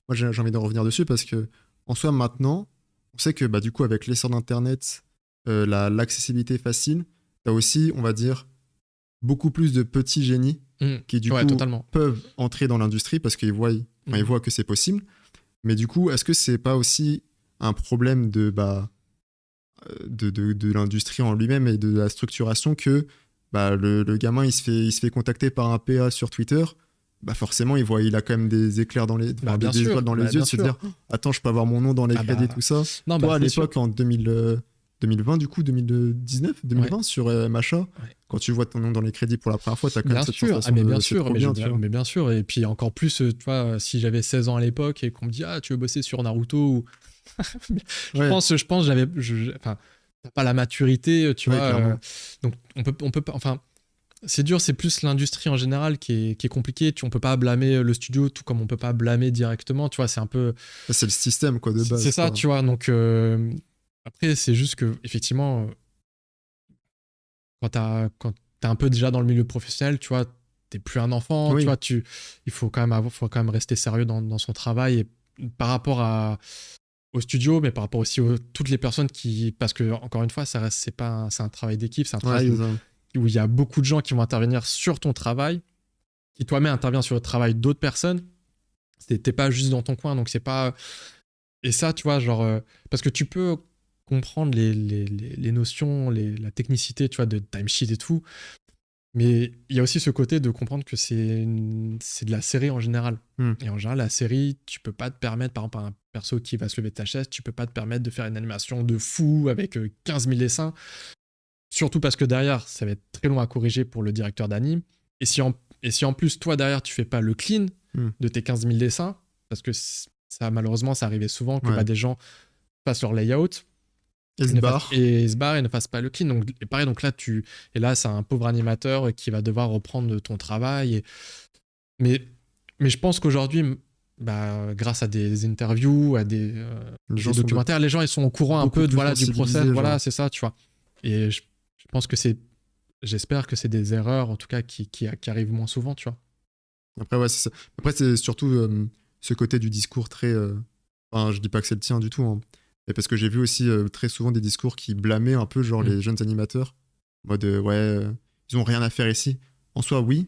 moi j'ai envie de revenir dessus parce que en soi, maintenant, on sait que du coup, avec l'essor d'Internet, l'accessibilité facile, t'as aussi, on va dire, beaucoup plus de petits génies qui du coup totalement. peuvent entrer dans l'industrie parce qu'ils voient que c'est possible. Mais du coup, est-ce que c'est pas aussi un problème de l'industrie en lui-même et de la structuration que le gamin il se fait contacter par un PA sur Twitter, forcément il a quand même des éclairs dans les étoiles dans les yeux de se dire attends, je peux avoir mon nom dans les crédits tout ça. Non, toi à l'époque en 2020 du coup 2020 sur Macha, quand tu vois ton nom dans les crédits pour la première fois, t'as quand même cette sensation mais bien sûr, et puis encore plus tu vois, si j'avais 16 ans à l'époque et qu'on me dit tu veux bosser sur Naruto ou je pense j'avais t'as pas la maturité, tu vois, donc on peut pas, enfin c'est dur, c'est plus l'industrie en général qui est compliquée. On peut pas blâmer le studio, tout comme on peut pas blâmer directement. Tu vois, c'est un peu. C'est le système quoi de base. C'est ça, tu vois. Donc après, c'est juste que effectivement, quand t'es un peu déjà dans le milieu professionnel, tu vois, t'es plus un enfant, Oui. tu vois, il faut quand même rester sérieux dans son travail, et par rapport au studio, mais par rapport aussi à toutes les personnes parce que, encore une fois, c'est un travail d'équipe, c'est un Ouais, travail c'est ça. où il y a beaucoup de gens qui vont intervenir sur ton travail, qui toi-même intervient sur le travail d'autres personnes. T'es pas juste dans ton coin, donc c'est pas. Et ça, tu vois, genre. Parce que tu peux comprendre les notions, la technicité, tu vois, de timesheet et tout, mais il y a aussi ce côté de comprendre que c'est de la série en général. Et en général, la série, tu peux pas te permettre, par exemple, un perso qui va se lever de ta chaise, tu peux pas te permettre de faire une animation de fou avec 15 000 dessins. Surtout parce que derrière, ça va être très long à corriger pour le directeur d'anime. Et si en plus, toi, derrière, tu fais pas le clean de tes 15 000 dessins, parce que ça, malheureusement, ça arrivait souvent que des gens fassent leur layout et se barrent et ne fassent pas le clean. Donc, et pareil, donc là, c'est un pauvre animateur qui va devoir reprendre ton travail. Mais je pense qu'aujourd'hui, grâce à des interviews, à des documentaires, les gens, ils sont au courant un peu du process. Voilà, c'est ça, tu vois. Et je pense que j'espère que c'est des erreurs, en tout cas, qui arrivent moins souvent, tu vois. Après, ouais, c'est ça. Après, c'est surtout ce côté du discours très. Enfin, je dis pas que c'est le tien du tout, hein. Mais parce que j'ai vu aussi très souvent des discours qui blâmaient un peu, genre, les jeunes animateurs. En mode, ils ont rien à faire ici. En soi, oui.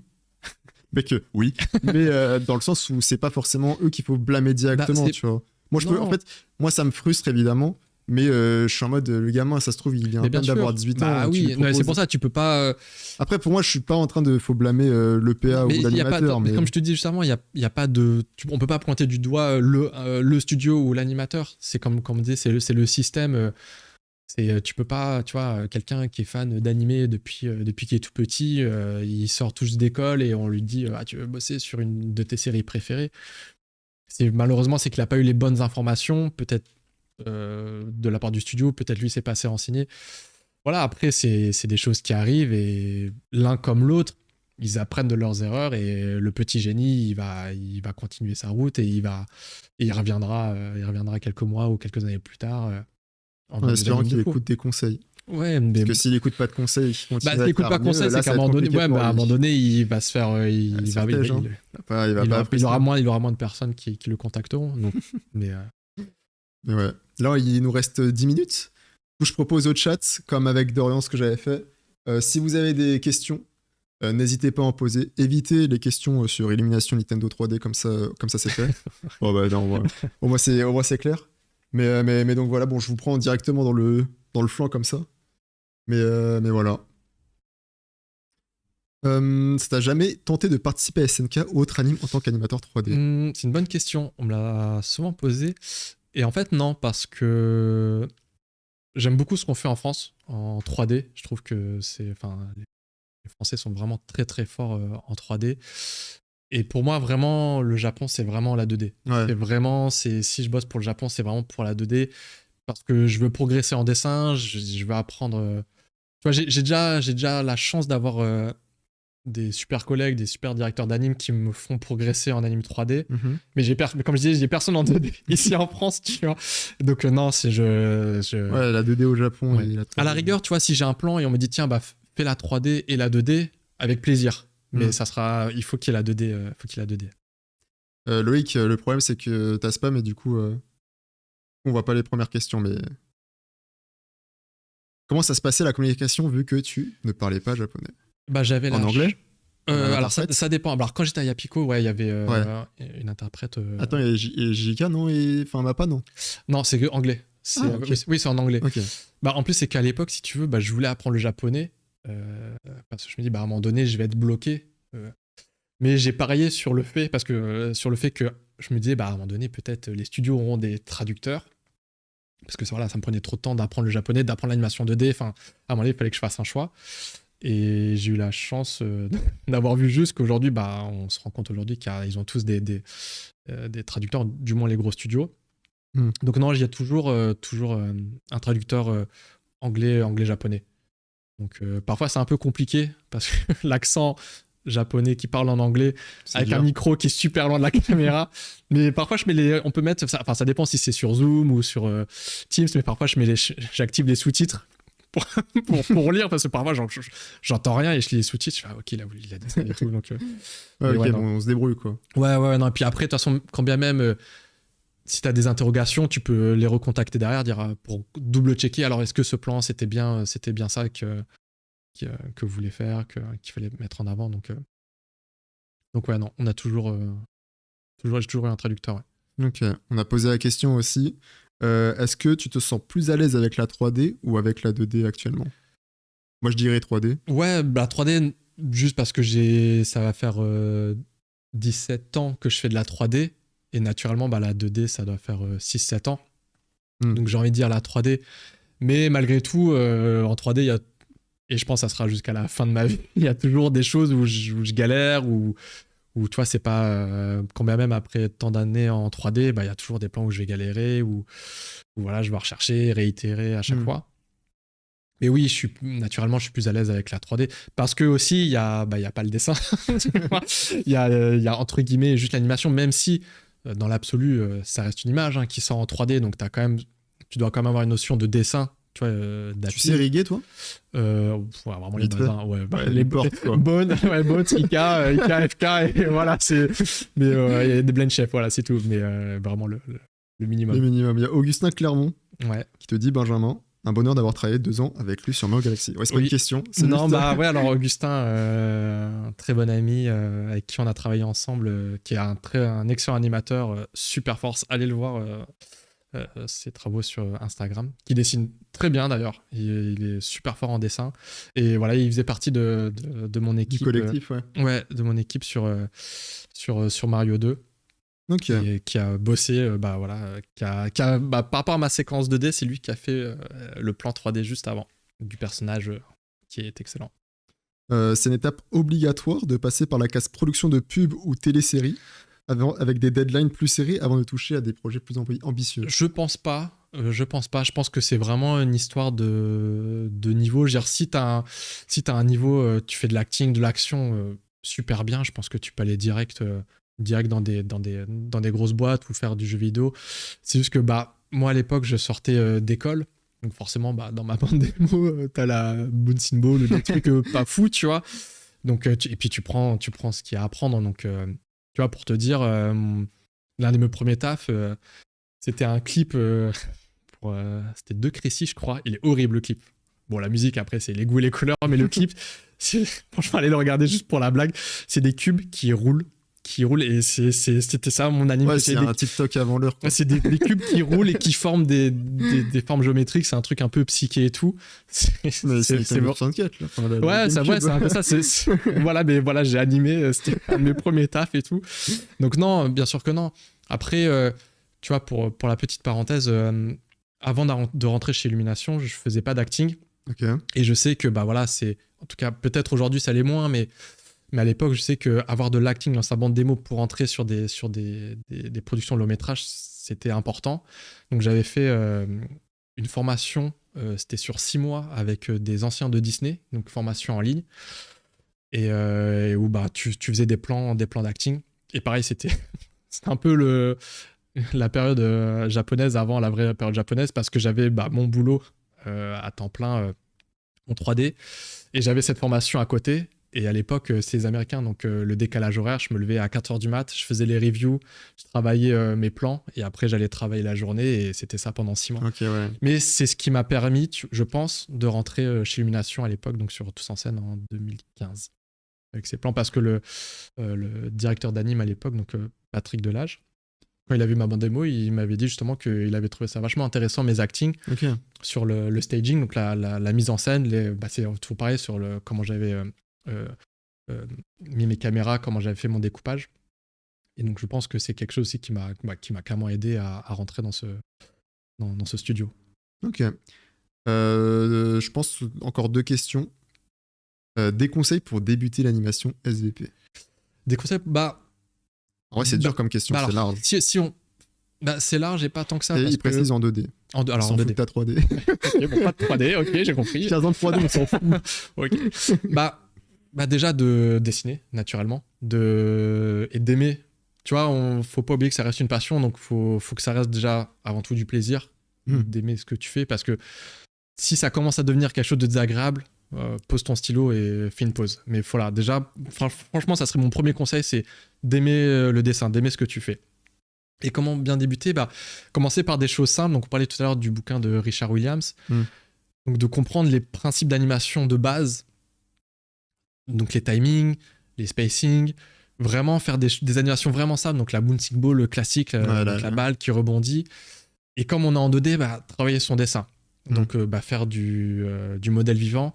Oui. Mais dans le sens où c'est pas forcément eux qu'il faut blâmer directement, tu vois. Moi, en fait, moi, ça me frustre évidemment. Mais je suis en mode, le gamin, ça se trouve, il vient à peine d'avoir 18 ans. Ah oui, c'est pour ça, tu peux pas. Après, pour moi, je suis pas en train de faut blâmer le PA ou l'animateur. Mais comme je te dis justement, il y a pas de. On peut pas pointer du doigt le studio ou l'animateur. C'est comme on dit, c'est le système. Tu peux pas, tu vois, quelqu'un qui est fan d'animé depuis qu'il est tout petit, il sort tout juste d'école et on lui dit tu veux bosser sur une de tes séries préférées. Malheureusement, c'est qu'il a pas eu les bonnes informations, peut-être. De la part du studio, peut-être lui s'est passé renseigner. Voilà, après c'est des choses qui arrivent et l'un comme l'autre, ils apprennent de leurs erreurs et le petit génie, il va continuer sa route et il reviendra quelques mois ou quelques années plus tard. En espérant qu'il écoute des conseils. Ouais, mais parce que s'il écoute pas de conseils, il continue s'il écoute pas de conseils, c'est qu'à un moment donné, il va se faire, il aura moins de personnes qui le contacteront. Donc, mais ouais. Là, il nous reste 10 minutes. Je propose au chat, comme avec Dorian, ce que j'avais fait. Si vous avez des questions, n'hésitez pas à en poser. Évitez les questions sur Illumination Nintendo 3D, comme ça c'est fait. Oh bah non, au moins c'est clair. Mais donc voilà, bon, je vous prends directement dans le flanc comme ça. Mais voilà. Ça t'a jamais tenté de participer à SNK ou autre anime en tant qu'animateur 3D? C'est une bonne question. On me l'a souvent posé. Et en fait, non, parce que j'aime beaucoup ce qu'on fait en France en 3D. Je trouve que les Français sont vraiment très très forts en 3D. Et pour moi, vraiment, le Japon, c'est vraiment la 2D. Ouais. Si je bosse pour le Japon, c'est vraiment pour la 2D. Parce que je veux progresser en dessin, je veux apprendre. Tu vois, j'ai déjà la chance d'avoir des super collègues, des super directeurs d'anime qui me font progresser en anime 3D. Mais comme je disais, j'ai personne en 2D ici en France, tu vois. Donc non, c'est Ouais, la 2D au Japon. Ouais. À la rigueur, tu vois, si j'ai un plan et on me dit tiens, fais la 3D et la 2D, avec plaisir. Mais il faut qu'il y ait la 2D. Loïc, le problème c'est que t'as spam et du coup, on voit pas les premières questions, mais comment ça se passait la communication vu que tu ne parlais pas japonais? J'avais en anglais alors ça dépend. Alors quand j'étais à Yapiko, il y avait une interprète. Attends, et JK non, enfin Mappa non. Non, c'est que anglais. Okay. Oui, c'est en anglais. Okay. En plus c'est qu'à l'époque, si tu veux, je voulais apprendre le japonais parce que je me dis à un moment donné, je vais être bloqué. Mais j'ai parié sur le fait que je me disais à un moment donné, peut-être les studios auront des traducteurs. Parce que ça me prenait trop de temps d'apprendre le japonais, d'apprendre l'animation 2D. Enfin, à un moment donné, il fallait que je fasse un choix. Et j'ai eu la chance d'avoir vu juste qu'aujourd'hui, on se rend compte aujourd'hui qu'ils ont tous des traducteurs, du moins les gros studios. Donc non, il y a toujours un traducteur anglais-japonais. Donc parfois, c'est un peu compliqué parce que l'accent japonais qui parle en anglais avec un micro qui est super loin de la caméra. Mais parfois, on peut mettre... ça dépend si c'est sur Zoom ou sur Teams, mais parfois, j'active les sous-titres pour lire, parce que parfois j'entends rien et je lis les sous-titres, je fais ok, il a dit ça et tout. Donc, on se débrouille quoi. Ouais, non. Et puis après, de toute façon, quand bien même, si tu as des interrogations, tu peux les recontacter derrière, dire pour double-checker, alors est-ce que ce plan, c'était bien ça que vous voulez faire, qu'il fallait mettre en avant. Donc ouais, non, on a j'ai toujours eu un traducteur. Ouais. Ok, on a posé la question aussi. Est-ce que tu te sens plus à l'aise avec la 3D ou avec la 2D actuellement? Moi, je dirais 3D. Ouais, la 3D, juste parce que ça va faire 17 ans que je fais de la 3D. Et naturellement, la 2D, ça doit faire 6-7 ans. Donc j'ai envie de dire la 3D. Mais malgré tout, en 3D, il y a, et je pense que ça sera jusqu'à la fin de ma vie, il y a toujours des choses où je galère, où tu vois, c'est pas... quand bien même après tant d'années en 3D, il y a toujours des plans où je vais galérer, où voilà, je vais rechercher, réitérer à chaque fois. Mais oui, naturellement, je suis plus à l'aise avec la 3D. Parce que aussi, il y a pas le dessin. Il y a entre guillemets juste l'animation, même si dans l'absolu, ça reste une image qui sort en 3D. Donc tu dois quand même avoir une notion de dessin. Tu vois, tu sais riguer, toi? Vraiment les bazins. Les portes, quoi. Bones, Ika, FK, et voilà. Mais il y a des blind chefs, voilà, c'est tout. Mais vraiment le minimum. Le minimum. Il y a Augustin Clermont qui te dit, Benjamin, un bonheur d'avoir travaillé 2 ans avec lui sur Mario Galaxy. Ouais, c'est pas une question. Non, alors Augustin, un très bon ami avec qui on a travaillé ensemble, qui est un excellent animateur, super force. Allez le voir, ses travaux sur Instagram, qui dessine très bien d'ailleurs. Il est super fort en dessin. Et voilà, il faisait partie de mon équipe. Du collectif, ouais, de mon équipe sur Mario 2. Okay. Et qui a bossé, par rapport à ma séquence 2D, c'est lui qui a fait le plan 3D juste avant du personnage qui est excellent. C'est une étape obligatoire de passer par la case production de pub ou télésérie avec des deadlines plus serrés avant de toucher à des projets plus ambitieux. Je pense pas. Je pense que c'est vraiment une histoire de niveau. Je veux dire, si t'as un niveau, tu fais de l'acting, de l'action super bien, je pense que tu peux aller direct dans des grosses boîtes ou faire du jeu vidéo. C'est juste que moi à l'époque je sortais d'école, donc forcément dans ma bande démo t'as la Bouncing Ball ou des trucs pas fous, tu vois. Donc et puis tu prends ce qu'il y a à apprendre. Donc tu vois, pour te dire, l'un de mes premiers tafs, c'était un clip c'était de Crécy, je crois. Il est horrible le clip. Bon, la musique après c'est les goûts et les couleurs, mais le clip franchement allez le regarder juste pour la blague. C'est des cubes qui roulent et c'était ça mon anime. Ouais, c'est un TikTok avant l'heure. C'est des cubes qui roulent et qui forment des formes géométriques. C'est un truc un peu psyché et tout. C'est 64 là. Enfin, ouais, c'est un peu ça. Voilà, mais voilà, j'ai animé. C'était un de mes premiers tafs et tout. Donc non, bien sûr que non. Après, tu vois, pour la petite parenthèse, avant de rentrer chez Illumination, je faisais pas d'acting. Okay. Et je sais que c'est, en tout cas, peut-être aujourd'hui ça l'est moins, mais à l'époque, je sais qu'avoir de l'acting dans sa bande démo pour entrer sur des productions de long métrage, c'était important. Donc j'avais fait une formation, c'était sur 6 mois avec des anciens de Disney, donc formation en ligne, et où tu faisais des plans d'acting. Et pareil, c'était un peu la période japonaise avant la vraie période japonaise, parce que j'avais mon boulot à temps plein en 3D, et j'avais cette formation à côté. Et à l'époque, c'est les Américains, donc le décalage horaire, je me levais à 4h du mat, je faisais les reviews, je travaillais mes plans, et après j'allais travailler la journée, et c'était ça pendant 6 mois. Okay, ouais. Mais c'est ce qui m'a permis, je pense, de rentrer chez Illumination à l'époque, donc sur Tous en scène en 2015, avec ces plans, parce que le directeur d'anime à l'époque, donc Patrick Delage, quand il a vu ma bande démo, il m'avait dit justement qu'il avait trouvé ça vachement intéressant, mes actings, sur le staging, donc la mise en scène, c'est tout pareil sur comment j'avais mis mes caméras, comment j'avais fait mon découpage. Et donc je pense que c'est quelque chose aussi qui m'a clairement aidé à rentrer dans ce studio. Ok. Je pense encore 2 questions. Des conseils pour débuter l'animation SVP? Des conseils, en vrai, c'est dur comme question, c'est large. Si on... c'est large et pas tant que ça. Et il précise en 2D. Alors en 2D. Ta 3D. Ok, bon, pas de 3D, ok, j'ai compris. 15 ans de 3D, on s'en fout. Ok. Déjà de dessiner, naturellement, et d'aimer. Tu vois, faut pas oublier que ça reste une passion, donc faut que ça reste déjà avant tout du plaisir, d'aimer ce que tu fais, parce que si ça commence à devenir quelque chose de désagréable, pose ton stylo et fais une pause. Mais voilà, déjà, franchement, ça serait mon premier conseil, c'est d'aimer le dessin, d'aimer ce que tu fais. Et comment bien débuter? Commencer par des choses simples. Donc, on parlait tout à l'heure du bouquin de Richard Williams. Donc, de comprendre les principes d'animation de base. Donc, les timings, les spacing. Vraiment faire des animations vraiment simples. Donc, la bouncing ball classique, la balle qui rebondit. Et comme on est en 2D, travailler son dessin. Donc, faire du modèle vivant.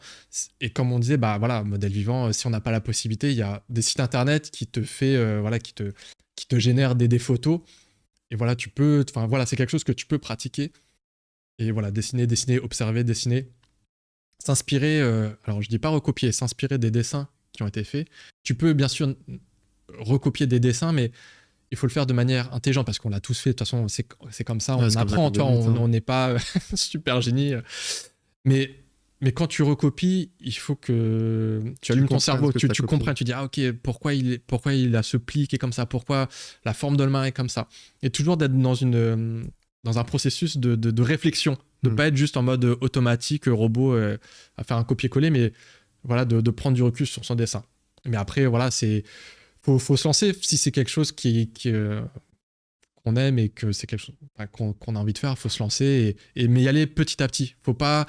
Et comme on disait, modèle vivant, si on n'a pas la possibilité, il y a des sites internet qui te qui te génèrent des photos. Et voilà, c'est quelque chose que tu peux pratiquer. Et voilà, dessiner, observer, dessiner. S'inspirer, alors je dis pas recopier, s'inspirer des dessins qui ont été faits. Tu peux bien sûr recopier des dessins, mais il faut le faire de manière intelligente parce qu'on l'a tous fait. De toute façon, c'est comme ça, on apprend, on n'est pas super génie. Mais quand tu recopies, il faut que tu allumes ton cerveau, tu comprennes, tu dis ok, pourquoi il a ce pli qui est comme ça, pourquoi la forme de la main est comme ça. Et toujours d'être dans un processus de réflexion, de pas être juste en mode automatique, robot, à faire un copier-coller, mais voilà, de prendre du recul sur son dessin. Mais après, voilà, faut se lancer si c'est quelque chose qu'on aime et que c'est quelque chose qu'on a envie de faire, faut se lancer mais y aller petit à petit. Faut pas...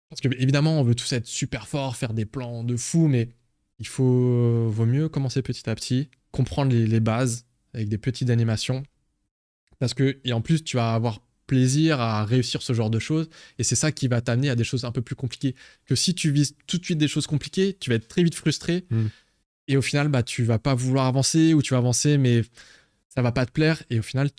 Parce que évidemment, on veut tous être super forts, faire des plans de fou, mais vaut mieux commencer petit à petit, comprendre les bases avec des petites animations. Et en plus, tu vas avoir plaisir à réussir ce genre de choses, et c'est ça qui va t'amener à des choses un peu plus compliquées. Que si tu vises tout de suite des choses compliquées, tu vas être très vite frustré, et au final, tu vas pas vouloir avancer, ou tu vas avancer, mais ça va pas te plaire, et au final,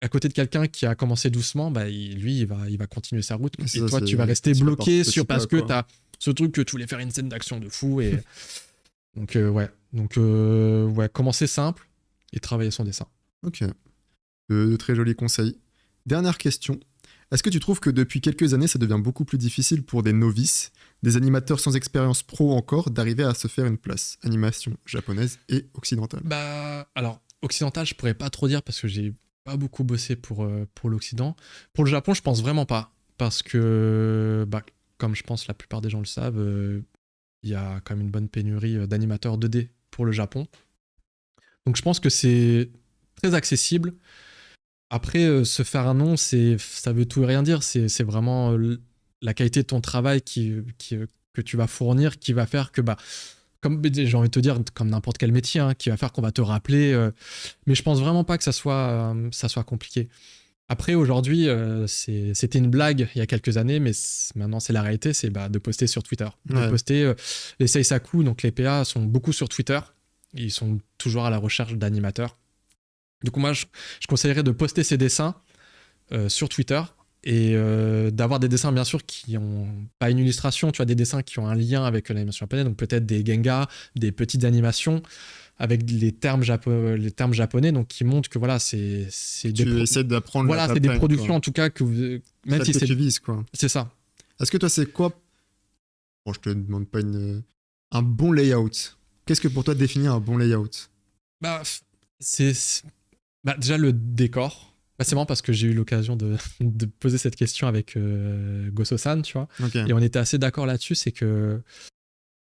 à côté de quelqu'un qui a commencé doucement, lui, il va continuer sa route. Et toi, tu vas rester bloqué parce que tu as ce truc que tu voulais faire une scène d'action de fou. Et... Donc, commencer simple et travailler son dessin. Ok. De très jolis conseils. Dernière question. Est-ce que tu trouves que depuis quelques années, ça devient beaucoup plus difficile pour des novices, des animateurs sans expérience pro encore, d'arriver à se faire une place? Animation japonaise et occidentale. Alors, occidentale, je pourrais pas trop dire parce que j'ai pas beaucoup bossé pour l'Occident. Pour le Japon, je pense vraiment pas. Parce que, comme je pense la plupart des gens le savent, il y a quand même une bonne pénurie d'animateurs 2D pour le Japon. Donc je pense que c'est très accessible. Après, se faire un nom, ça veut tout et rien dire. C'est vraiment la qualité de ton travail que tu vas fournir qui va faire que... comme j'ai envie de te dire, comme n'importe quel métier, qui va faire qu'on va te rappeler. Mais je pense vraiment pas que ça soit compliqué. Après, aujourd'hui, c'était une blague il y a quelques années, mais maintenant c'est la réalité, c'est de poster sur Twitter. De poster, les Seisaku, donc les PA, sont beaucoup sur Twitter. Ils sont toujours à la recherche d'animateurs. Donc moi, je conseillerais de poster ces dessins sur Twitter, et d'avoir des dessins bien sûr qui ont pas une illustration, tu vois, des dessins qui ont un lien avec l'animation japonaise, donc peut-être des gengas, des petites animations avec les termes japonais, donc qui montrent que voilà, c'est tu essaies d'apprendre, voilà, c'est des productions en tout cas que même si tu vises, quoi. C'est ça. Est-ce que toi, c'est quoi, bon, je te demande pas un bon layout? Qu'est-ce que pour toi définir un bon layout? Déjà le décor. C'est marrant parce que j'ai eu l'occasion de poser cette question avec Gosso-san, tu vois. Okay. Et on était assez d'accord là-dessus, c'est que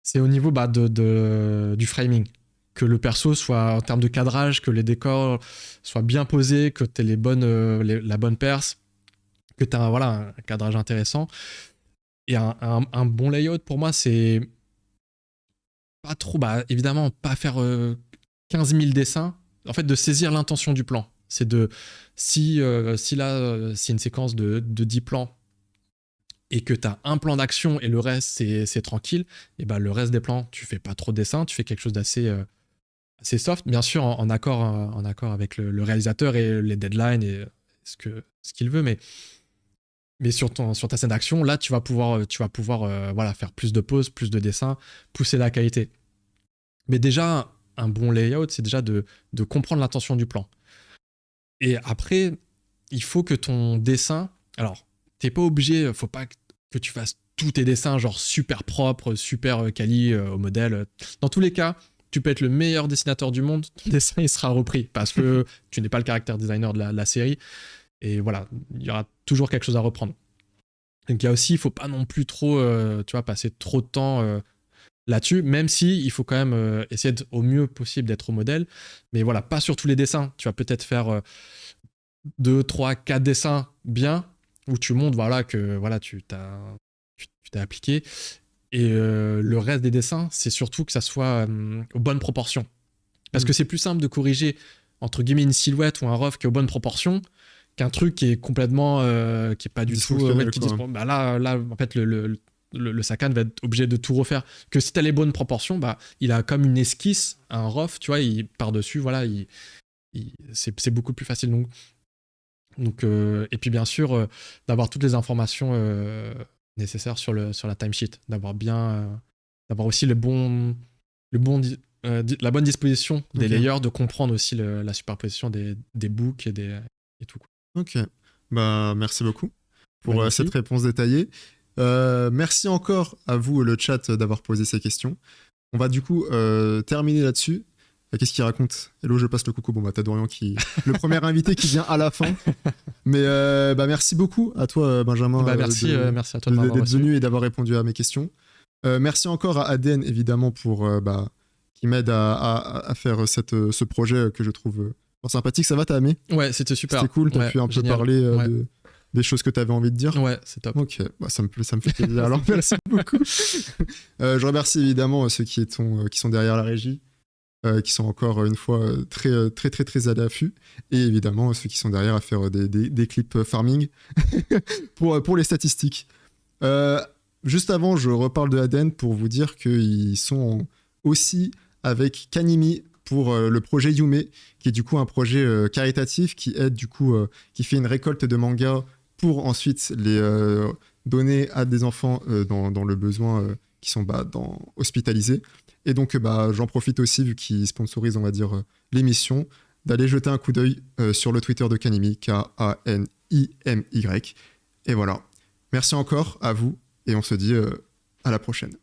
c'est au niveau du framing. Que le perso soit, en termes de cadrage, que les décors soient bien posés, que tu aies la bonne perce, que tu as un cadrage intéressant. Et un bon layout, pour moi, c'est pas trop... évidemment, pas faire 15 000 dessins. En fait, de saisir l'intention du plan. C'est si une séquence de 10 plans et que tu as un plan d'action et le reste c'est tranquille, et le reste des plans, tu fais pas trop de dessin, tu fais quelque chose d'assez assez soft, bien sûr en accord avec le réalisateur et les deadlines et ce qu'il veut, mais sur ta scène d'action, là tu vas pouvoir faire plus de pauses, plus de dessins, pousser la qualité. Mais déjà, un bon layout, c'est déjà de comprendre l'intention du plan. Et après, il faut que ton dessin... Alors, t'es pas obligé, faut pas que tu fasses tous tes dessins genre super propres, super quali au modèle. Dans tous les cas, tu peux être le meilleur dessinateur du monde, ton dessin il sera repris parce que tu n'es pas le character designer de la série. Et voilà, il y aura toujours quelque chose à reprendre. Donc il y a aussi, il faut pas non plus trop, tu vois, passer trop de temps là-dessus, même si il faut quand même essayer au mieux possible d'être au modèle. Mais voilà, pas sur tous les dessins. Tu vas peut-être faire 2, 3, 4 dessins bien, où tu montres voilà, que voilà, tu t'es appliqué. Et le reste des dessins, c'est surtout que ça soit aux bonnes proportions. Parce que c'est plus simple de corriger, entre guillemets, une silhouette ou un rough qui est aux bonnes proportions qu'un truc qui est complètement... qui est pas du tout... bah là, en fait, le Sakan va être obligé de tout refaire. Que si t'as les bonnes proportions, bah, il a comme une esquisse, un rough, tu vois, par-dessus, voilà, c'est beaucoup plus facile. Donc, et puis bien sûr, d'avoir toutes les informations nécessaires sur la timesheet, d'avoir aussi la bonne disposition des layers, de comprendre aussi la superposition des boucles et tout. Ok, bah merci beaucoup pour cette réponse détaillée. Merci encore à vous, le chat, d'avoir posé ces questions. On va du coup terminer là-dessus. Qu'est-ce qu'il raconte? Hello, je passe le coucou. Bon, bah, t'as Dorian le premier invité qui vient à la fin. Mais bah, merci beaucoup à toi, Benjamin. Merci à toi d'être venu et d'avoir répondu à mes questions. Merci encore à ADN, évidemment, qui m'aide à faire ce projet que je trouve sympathique. Ça va, t'as aimé? Ouais, c'était super. C'était cool, t'as pu un peu parler des choses que t'avais envie de dire. Ouais, c'est top. Ok, bah, ça me fait plaisir. Alors, merci beaucoup. Je remercie évidemment ceux qui sont derrière la régie. Qui sont encore une fois très à l'affût, et évidemment ceux qui sont derrière à faire des clips farming pour les statistiques. Juste avant, je reparle de ADN pour vous dire qu'ils sont aussi avec Kanimi pour le projet Yume, qui est du coup un projet caritatif qui aide qui fait une récolte de mangas pour ensuite les donner à des enfants dans le besoin qui sont hospitalisés. Et donc, j'en profite aussi, vu qu'ils sponsorisent, on va dire, l'émission, d'aller jeter un coup d'œil sur le Twitter de Kanimi, Kanimy. Et voilà. Merci encore à vous, et on se dit à la prochaine.